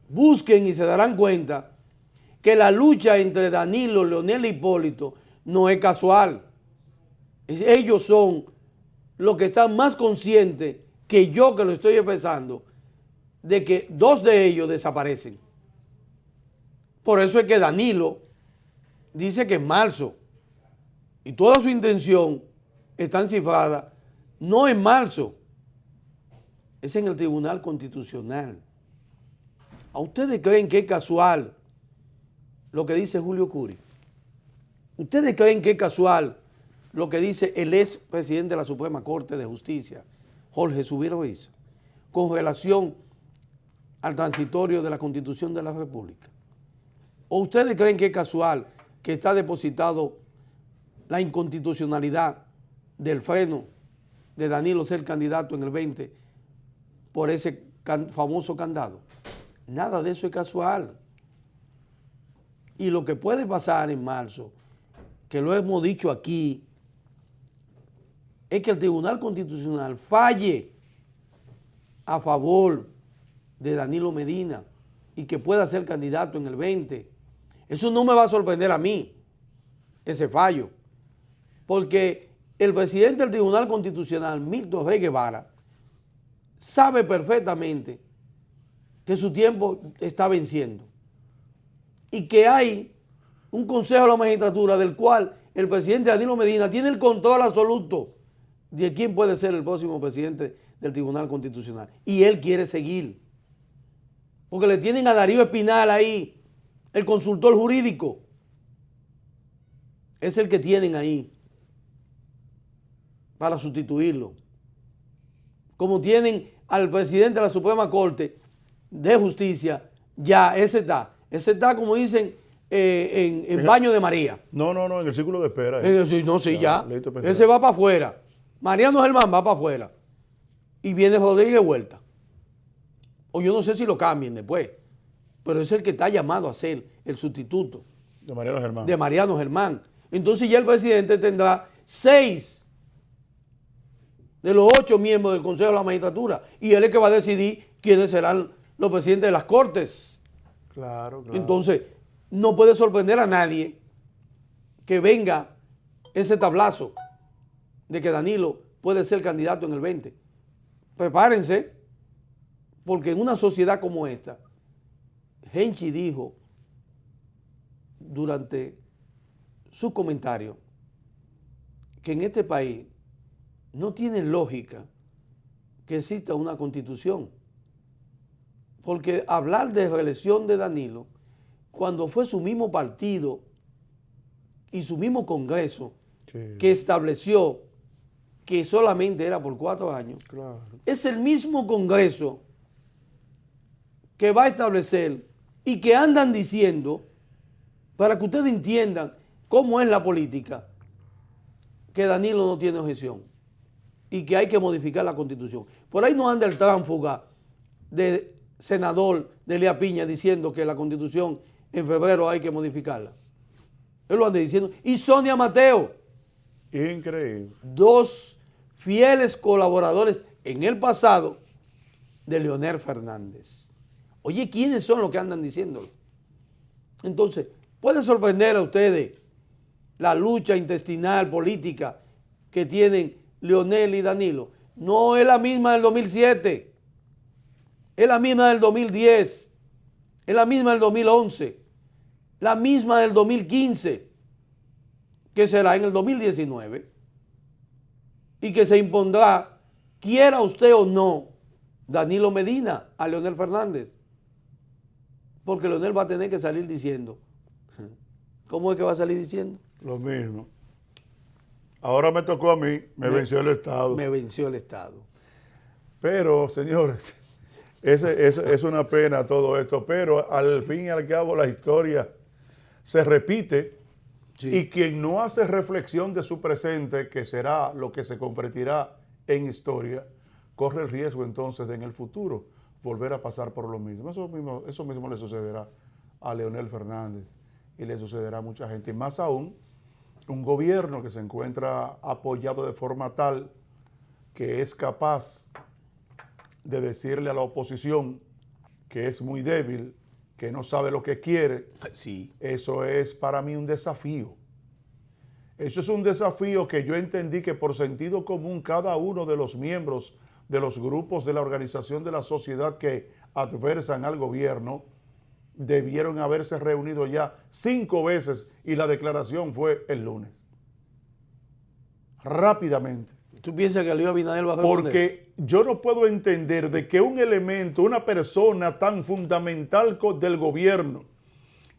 Busquen y se darán cuenta que la lucha entre Danilo, Leonel y Hipólito no es casual. Ellos son los que están más conscientes que yo, que lo estoy expresando, de que dos de ellos desaparecen. Por eso es que Danilo dice que en marzo, y toda su intención está cifrada, no en marzo, es en el Tribunal Constitucional. ¿A ustedes creen que es casual lo que dice Julio Curi? ¿Ustedes creen que es casual lo que dice el ex presidente de la Suprema Corte de Justicia, Jorge Subiro Ruiz, con relación al transitorio de la Constitución de la República? ¿O ustedes creen que es casual que está depositado la inconstitucionalidad del freno de Danilo ser candidato en el 20 por ese famoso candado? Nada de eso es casual. Y lo que puede pasar en marzo, que lo hemos dicho aquí, es que el Tribunal Constitucional falle a favor de Danilo Medina y que pueda ser candidato en el 20. Eso no me va a sorprender a mí, ese fallo, porque el presidente del Tribunal Constitucional, Milton Rey Guevara, sabe perfectamente que su tiempo está venciendo y que hay un Consejo de la Magistratura del cual el presidente Danilo Medina tiene el control absoluto de quién puede ser el próximo presidente del Tribunal Constitucional. Y él quiere seguir, porque le tienen a Darío Espinal ahí, el consultor jurídico. Es el que tienen ahí para sustituirlo. Como tienen al presidente de la Suprema Corte de Justicia, ya ese está como dicen en baño de María. No, en el círculo de espera. No, sí, ya. Ese va para afuera. Mariano Germán va para afuera y viene Rodríguez de vuelta. O yo no sé si lo cambien después, pero es el que está llamado a ser el sustituto De Mariano Germán. de Mariano Germán. Entonces ya el presidente tendrá 6 de los 8 miembros del Consejo de la Magistratura y él es el que va a decidir quiénes serán los presidentes de las Cortes. Claro. Entonces, no puede sorprender a nadie que venga ese tablazo de que Danilo puede ser candidato en el 20. Prepárense, porque en una sociedad como esta, Henchi dijo durante su comentario que en este país no tiene lógica que exista una constitución. Porque hablar de reelección de Danilo, cuando fue su mismo partido y su mismo Congreso que estableció que solamente era por 4 años, Claro. es el mismo Congreso que va a establecer y que andan diciendo, para que ustedes entiendan cómo es la política, que Danilo no tiene objeción y que hay que modificar la Constitución. Por ahí no anda el tránsfuga de senador de Elías Piña diciendo que la Constitución en febrero hay que modificarla. Él lo anda diciendo. Y Sonia Mateo. Increíble. 2 fieles colaboradores en el pasado de Leonel Fernández. Oye, ¿quiénes son los que andan diciéndolo? Entonces, puede sorprender a ustedes la lucha intestinal política que tienen Leonel y Danilo. No es la misma del 2007, es la misma del 2010, es la misma del 2011, la misma del 2015, que será en el 2019 y que se impondrá, quiera usted o no, Danilo Medina a Leonel Fernández. Porque Leonel va a tener que salir diciendo. ¿Cómo es que va a salir diciendo? Lo mismo. Ahora me tocó a mí, me venció el Estado. Me venció el Estado. Pero, señores, es una pena todo esto, pero al fin y al cabo la historia se repite. Sí. Y quien no hace reflexión de su presente, que será lo que se convertirá en historia, corre el riesgo entonces de en el futuro volver a pasar por lo mismo. Eso mismo le sucederá a Leonel Fernández y le sucederá a mucha gente. Y más aún, un gobierno que se encuentra apoyado de forma tal que es capaz de decirle a la oposición que es muy débil, que no sabe lo que quiere. Sí. Eso es para mí un desafío. Eso es un desafío que yo entendí que por sentido común cada uno de los miembros de los grupos de la organización de la sociedad que adversan al gobierno debieron haberse reunido ya 5 veces y la declaración fue el lunes. Rápidamente. ¿Tú piensas que Luis Abinader va a responder? Porque yo no puedo entender de que un elemento, una persona tan fundamental del gobierno,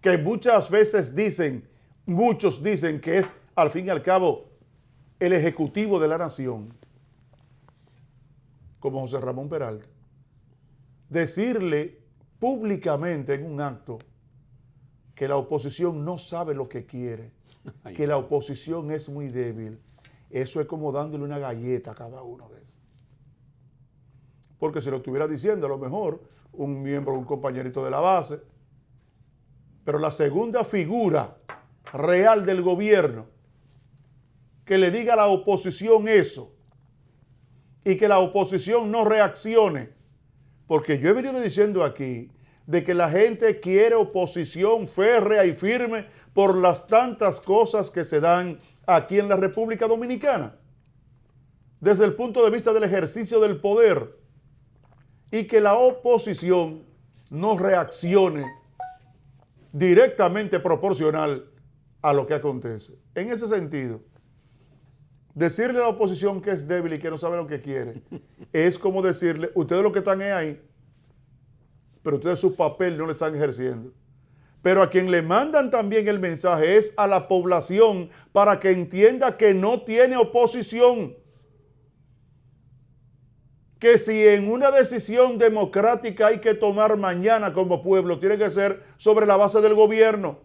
que muchas veces muchos dicen que es al fin y al cabo el ejecutivo de la nación, como José Ramón Peralta, decirle públicamente en un acto que la oposición no sabe lo que quiere, que la oposición es muy débil. Eso es como dándole una galleta a cada uno de ellos. Porque si lo estuviera diciendo, a lo mejor, un miembro, un compañerito de la base, pero la segunda figura real del gobierno, que le diga a la oposición eso, y que la oposición no reaccione, porque yo he venido diciendo aquí, de que la gente quiere oposición férrea y firme por las tantas cosas que se dan aquí en la República Dominicana, desde el punto de vista del ejercicio del poder, y que la oposición no reaccione directamente proporcional a lo que acontece. En ese sentido, decirle a la oposición que es débil y que no sabe lo que quiere, es como decirle, ustedes lo que están es ahí, pero ustedes su papel no lo están ejerciendo. Pero a quien le mandan también el mensaje es a la población para que entienda que no tiene oposición. Que si en una decisión democrática hay que tomar mañana como pueblo, tiene que ser sobre la base del gobierno.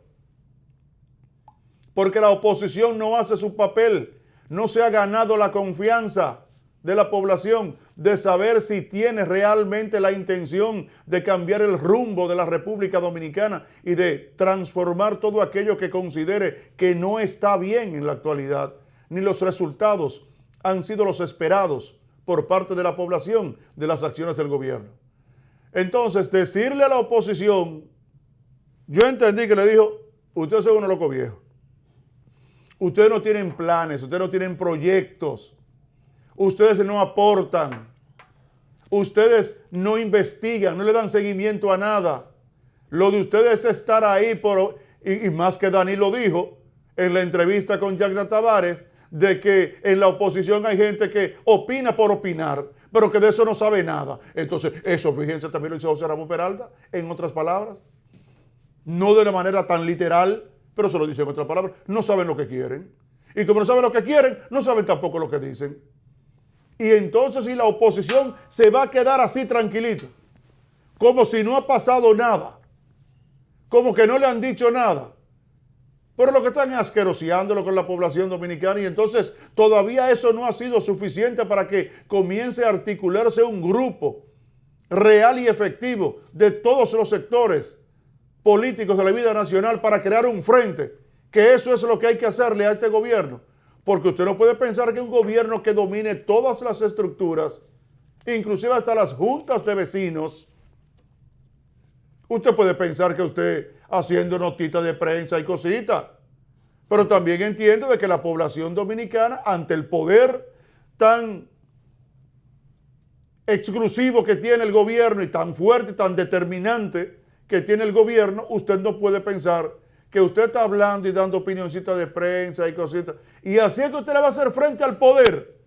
Porque la oposición no hace su papel. no se ha ganado la confianza de la población de saber si tiene realmente la intención de cambiar el rumbo de la República Dominicana y de transformar todo aquello que considere que no está bien en la actualidad, ni los resultados han sido los esperados por parte de la población de las acciones del gobierno. Entonces, decirle a la oposición, yo entendí que le dijo, ustedes son unos locos viejos. Ustedes no tienen planes, ustedes no tienen proyectos, ustedes no aportan, ustedes no investigan, no le dan seguimiento a nada. Lo de ustedes es estar ahí, y más que Danilo dijo en la entrevista con Jack Tavares, de que en la oposición hay gente que opina por opinar, pero que de eso no sabe nada. Entonces, eso, fíjense, también lo dice José Ramón Peralta, en otras palabras. No de una manera tan literal, pero se lo dice en otras palabras. No saben lo que quieren. Y como no saben lo que quieren, no saben tampoco lo que dicen. Y entonces, si la oposición se va a quedar así tranquilito, como si no ha pasado nada, como que no le han dicho nada, pero lo que están es asqueroseándolo con la población dominicana, y entonces todavía eso no ha sido suficiente para que comience a articularse un grupo real y efectivo de todos los sectores políticos de la vida nacional para crear un frente, que eso es lo que hay que hacerle a este gobierno, porque usted no puede pensar que un gobierno que domine todas las estructuras, inclusive hasta las juntas de vecinos, usted puede pensar que usted haciendo notitas de prensa y cositas, pero también entiendo de que la población dominicana, ante el poder tan exclusivo que tiene el gobierno y tan fuerte y tan determinante que tiene el gobierno, usted no puede pensar que usted está hablando y dando opinioncitas de prensa y cositas, y así es que usted le va a hacer frente al poder.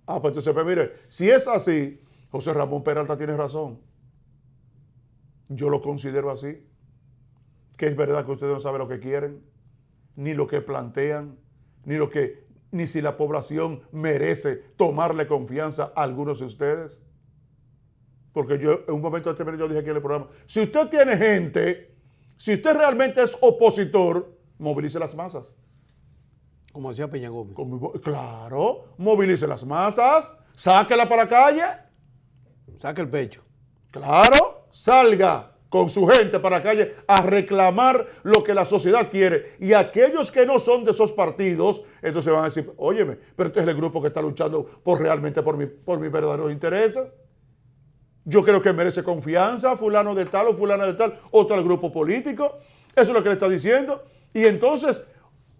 Pues entonces, pues mire, si es así, José Ramón Peralta tiene razón. Yo lo considero así, que es verdad que ustedes no saben lo que quieren, ni lo que plantean, ni si la población merece tomarle confianza a algunos de ustedes. Porque yo en un momento yo dije aquí en el programa, si usted tiene gente, si usted realmente es opositor, movilice las masas. Como hacía Peña Gómez. Claro, movilice las masas, sáquela para la calle. Saque el pecho. Claro, salga con su gente para la calle a reclamar lo que la sociedad quiere. Y aquellos que no son de esos partidos, entonces van a decir, óyeme, pero este es el grupo que está luchando realmente por mis verdaderos intereses. Yo creo que merece confianza, fulano de tal o fulana de tal, o tal grupo político. Eso es lo que le está diciendo. Y entonces,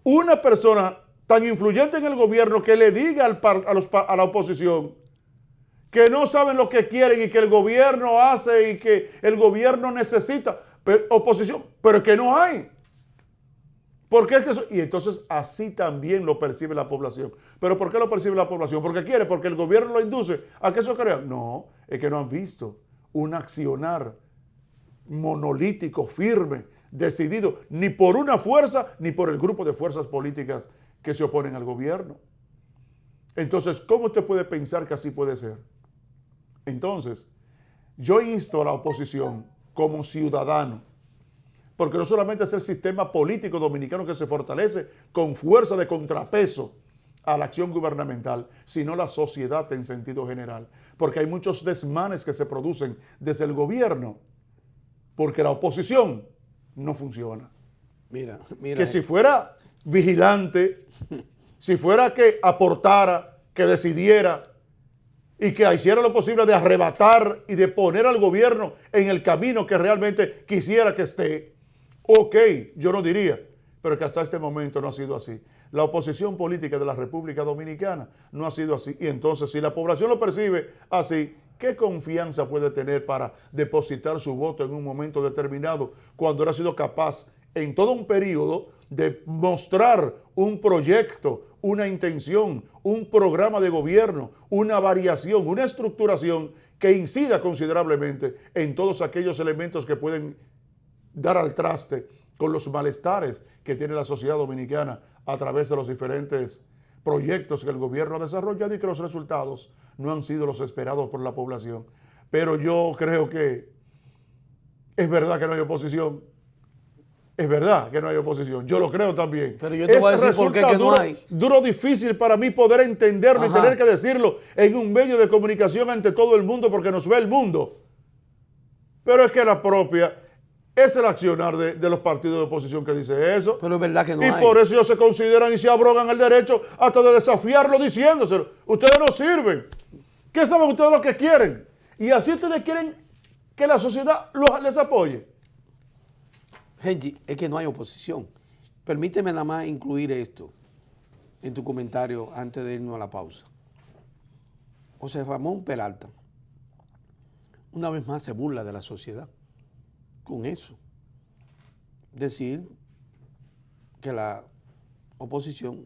una persona tan influyente en el gobierno que le diga a la oposición que no saben lo que quieren y que el gobierno hace y que el gobierno necesita oposición, pero que no hay. ¿Por qué es que eso? Y entonces así también lo percibe la población. ¿Pero por qué lo percibe la población? ¿Porque quiere? ¿Porque el gobierno lo induce a que eso crea? No, es que no han visto un accionar monolítico, firme, decidido, ni por una fuerza, ni por el grupo de fuerzas políticas que se oponen al gobierno. Entonces, ¿cómo usted puede pensar que así puede ser? Entonces, yo insto a la oposición como ciudadano, porque no solamente es el sistema político dominicano que se fortalece con fuerza de contrapeso a la acción gubernamental, sino la sociedad en sentido general, porque hay muchos desmanes que se producen desde el gobierno, porque la oposición no funciona. Mira. Que si fuera vigilante, si fuera que aportara, que decidiera y que hiciera lo posible de arrebatar y de poner al gobierno en el camino que realmente quisiera que esté, ok, yo no diría, pero que hasta este momento no ha sido así. La oposición política de la República Dominicana no ha sido así. Y entonces, si la población lo percibe así, ¿qué confianza puede tener para depositar su voto en un momento determinado cuando no ha sido capaz en todo un periodo de mostrar un proyecto, una intención, un programa de gobierno, una variación, una estructuración que incida considerablemente en todos aquellos elementos que pueden dar al traste con los malestares que tiene la sociedad dominicana a través de los diferentes proyectos que el gobierno ha desarrollado y que los resultados no han sido los esperados por la población? Pero yo creo que es verdad que no hay oposición. Es verdad que no hay oposición, yo lo creo también. Pero yo te voy a decir por qué que no hay. Duro, difícil para mí poder entenderlo y tener que decirlo en un medio de comunicación ante todo el mundo porque nos ve el mundo. Pero es que la propia es el accionar de los partidos de oposición que dice eso. Pero es verdad que no hay. Y por eso ellos se consideran y se abrogan el derecho hasta de desafiarlo diciéndoselo. Ustedes no sirven. ¿Qué saben ustedes lo que quieren? Y así ustedes quieren que la sociedad les apoye. Genji, es que no hay oposición. Permíteme nada más incluir esto en tu comentario antes de irnos a la pausa. José Ramón Peralta, una vez más se burla de la sociedad con eso. Decir que la oposición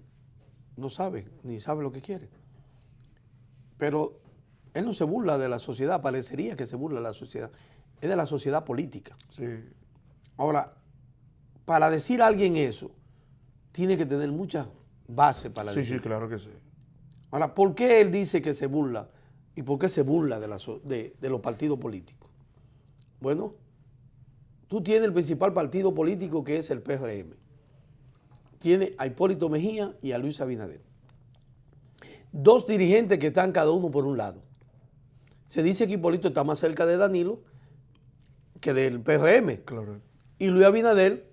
no sabe, ni sabe lo que quiere. Pero él no se burla de la sociedad, parecería que se burla de la sociedad. Es de la sociedad política. Sí. Ahora, para decir a alguien eso, tiene que tener muchas bases para decir. Sí, claro que sí. Ahora, ¿por qué él dice que se burla? ¿Y por qué se burla de los partidos políticos? Bueno, tú tienes el principal partido político que es el PRM. Tiene a Hipólito Mejía y a Luis Abinader. Dos dirigentes que están cada uno por un lado. Se dice que Hipólito está más cerca de Danilo que del PRM. Claro. Y Luis Abinader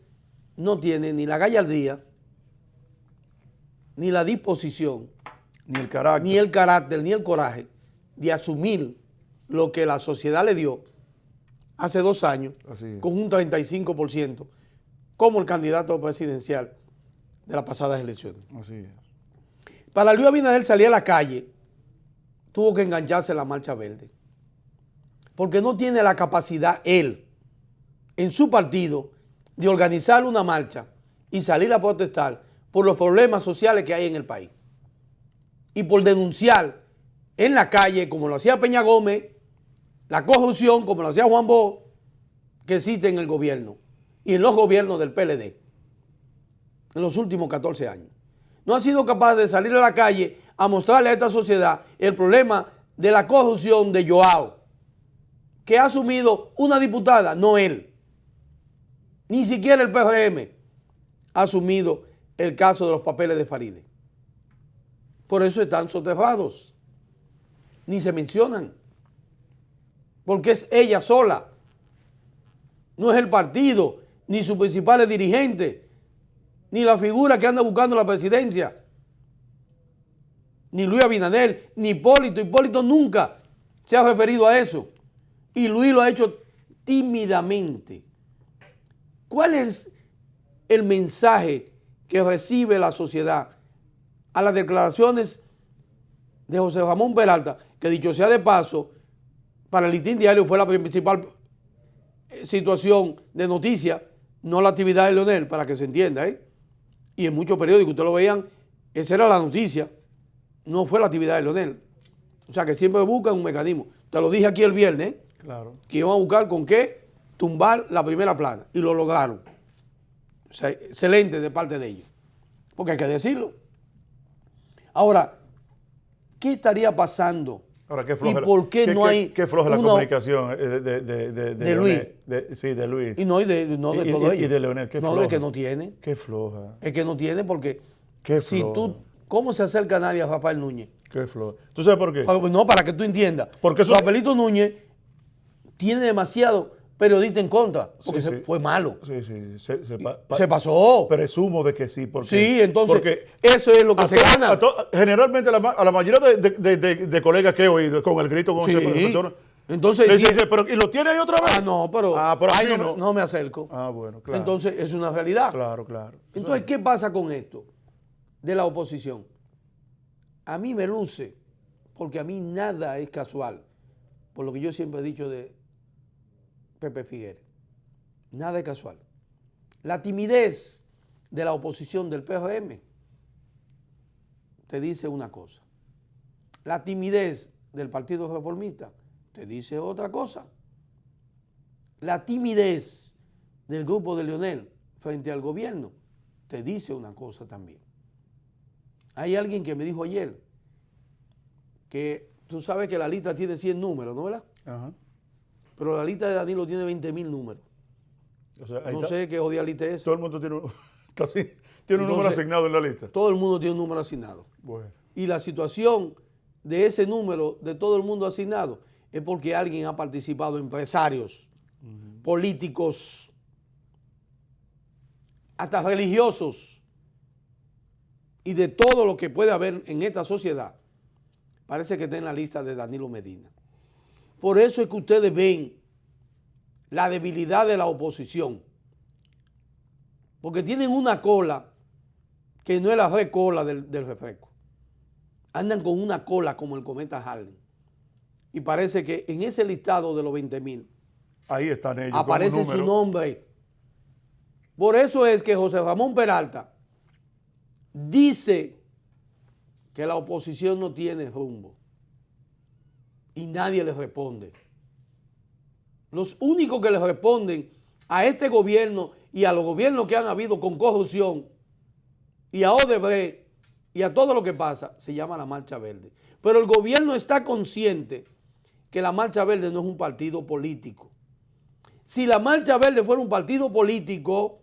no tiene ni la gallardía, ni la disposición, ni el carácter, ni el coraje de asumir lo que la sociedad le dio hace 2 años con un 35% como el candidato presidencial de las pasadas elecciones. Así es. Para Luis Abinader salir a la calle, tuvo que engancharse en la Marcha Verde, porque no tiene la capacidad él, en su partido, de organizar una marcha y salir a protestar por los problemas sociales que hay en el país y por denunciar en la calle, como lo hacía Peña Gómez, la corrupción, como lo hacía Juan Bosch, que existe en el gobierno y en los gobiernos del PLD en los últimos 14 años. No ha sido capaz de salir a la calle a mostrarle a esta sociedad el problema de la corrupción de Joao, que ha asumido una diputada, no él. Ni siquiera el PRM ha asumido el caso de los papeles de Farideh. Por eso están soterrados. Ni se mencionan. Porque es ella sola. No es el partido, ni sus principales dirigentes, ni la figura que anda buscando la presidencia. Ni Luis Abinader, ni Hipólito. Hipólito nunca se ha referido a eso. Y Luis lo ha hecho tímidamente. ¿Cuál es el mensaje que recibe la sociedad a las declaraciones de José Ramón Peralta, que dicho sea de paso, para el Listín Diario fue la principal situación de noticia, no la actividad de Leonel, para que se entienda, y en muchos periódicos ustedes lo veían, esa era la noticia, no fue la actividad de Leonel. O sea que siempre buscan un mecanismo. Te lo dije aquí el viernes, claro, que iban a buscar con qué tumbar la primera plana, y lo lograron. O sea, excelente de parte de ellos, porque hay que decirlo. Ahora, ¿qué estaría pasando? Ahora, ¿qué floja, ¿Y por qué no hay qué floja la comunicación de Luis? Sí, de Luis. Y no de todo ello. Y de Leonel, ¿qué floja? No, es que no tiene. Qué floja. Es que no tiene porque qué si floja. tú, ¿cómo se acerca nadie a Rafael Núñez? Qué floja. ¿Tú sabes por qué? No, para que tú entiendas. Porque eso... Rafaelito Núñez tiene demasiado periodista en contra, porque fue malo. Sí. Se pasó. Presumo de que sí. Porque, sí, entonces, porque eso es lo que se gana. Generalmente a la mayoría de colegas que he oído con el grito con ese profesor, entonces dice, pero ¿y lo tiene ahí otra vez? No, pero ahí no me acerco. Bueno, claro. Entonces, es una realidad. Claro. Entonces, ¿qué pasa con esto de la oposición? A mí me luce, porque a mí nada es casual, por lo que yo siempre he dicho de Pepe Figueres. Nada es casual. La timidez de la oposición del PRM te dice una cosa. La timidez del Partido Reformista te dice otra cosa. La timidez del grupo de Leonel frente al gobierno te dice una cosa también. Hay alguien que me dijo ayer que tú sabes que la lista tiene 100 números, ¿no verdad? Ajá. Pero la lista de Danilo tiene 20,000 números. O sea, ahí No está. sé qué odialite es. Todo el mundo tiene tiene un número Entonces, asignado en la lista. Todo el mundo tiene un número asignado. Bueno, Y la situación de ese número de todo el mundo asignado es porque alguien ha participado, empresarios, políticos, hasta religiosos, y de todo lo que puede haber en esta sociedad, parece que está en la lista de Danilo Medina. Por eso es que ustedes ven la debilidad de la oposición, porque tienen una cola que no es la recola del refresco. Andan con una cola como el cometa Harley. Y parece que en ese listado de los 20,000 ahí están ellos. aparece como su número. nombre. Por eso es que José Ramón Peralta dice que la oposición no tiene rumbo y nadie le responde. Los únicos que le responden a este gobierno y a los gobiernos que han habido con corrupción y a Odebrecht y a todo lo que pasa, se llama la Marcha Verde. Pero el gobierno está consciente que la Marcha Verde no es un partido político. Si la Marcha Verde fuera un partido político,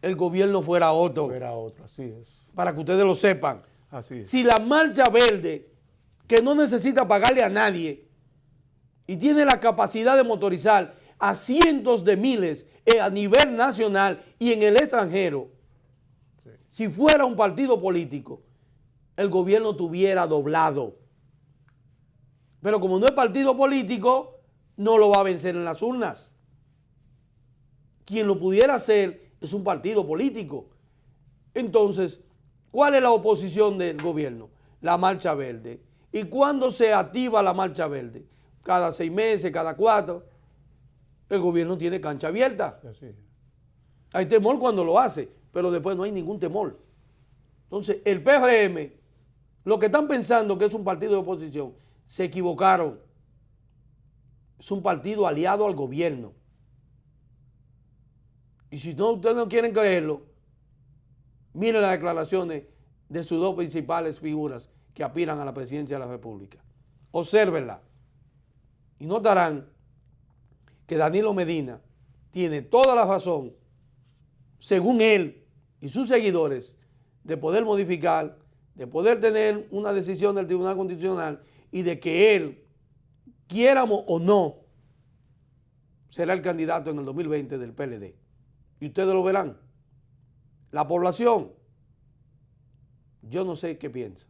el gobierno fuera otro. Era otro, así es. Para que ustedes lo sepan. Así es. Si la Marcha Verde, que no necesita pagarle a nadie y tiene la capacidad de motorizar a cientos de miles a nivel nacional y en el extranjero, Sí. si fuera un partido político, el gobierno tuviera doblado. Pero como no es partido político, no lo va a vencer en las urnas. Quien lo pudiera hacer es un partido político. Entonces, ¿cuál es la oposición del gobierno? La Marcha Verde. ¿Y cuándo se activa la Marcha Verde? Cada 6 meses, cada 4. El gobierno tiene cancha abierta. Así es. Hay temor cuando lo hace, pero después no hay ningún temor. Entonces, el PRM, lo que están pensando que es un partido de oposición, se equivocaron. Es un partido aliado al gobierno. Y si no, ustedes no quieren creerlo, miren las declaraciones de sus dos principales figuras que aspiran a la presidencia de la República. Obsérvenla y notarán que Danilo Medina tiene toda la razón, según él y sus seguidores, de poder modificar, de poder tener una decisión del Tribunal Constitucional y de que él, quiéramos o no, será el candidato en el 2020 del PLD. Y ustedes lo verán. La población, yo no sé qué piensa.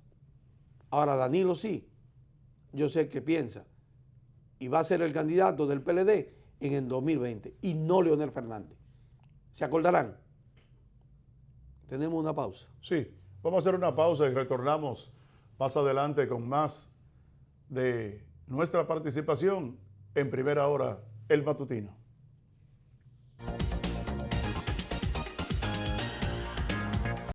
Ahora Danilo sí, yo sé qué piensa. Y va a ser el candidato del PLD en el 2020 y no Leonel Fernández. ¿Se acordarán? Tenemos una pausa. Sí, vamos a hacer una pausa y retornamos más adelante con más de nuestra participación en Primera Hora, El Matutino.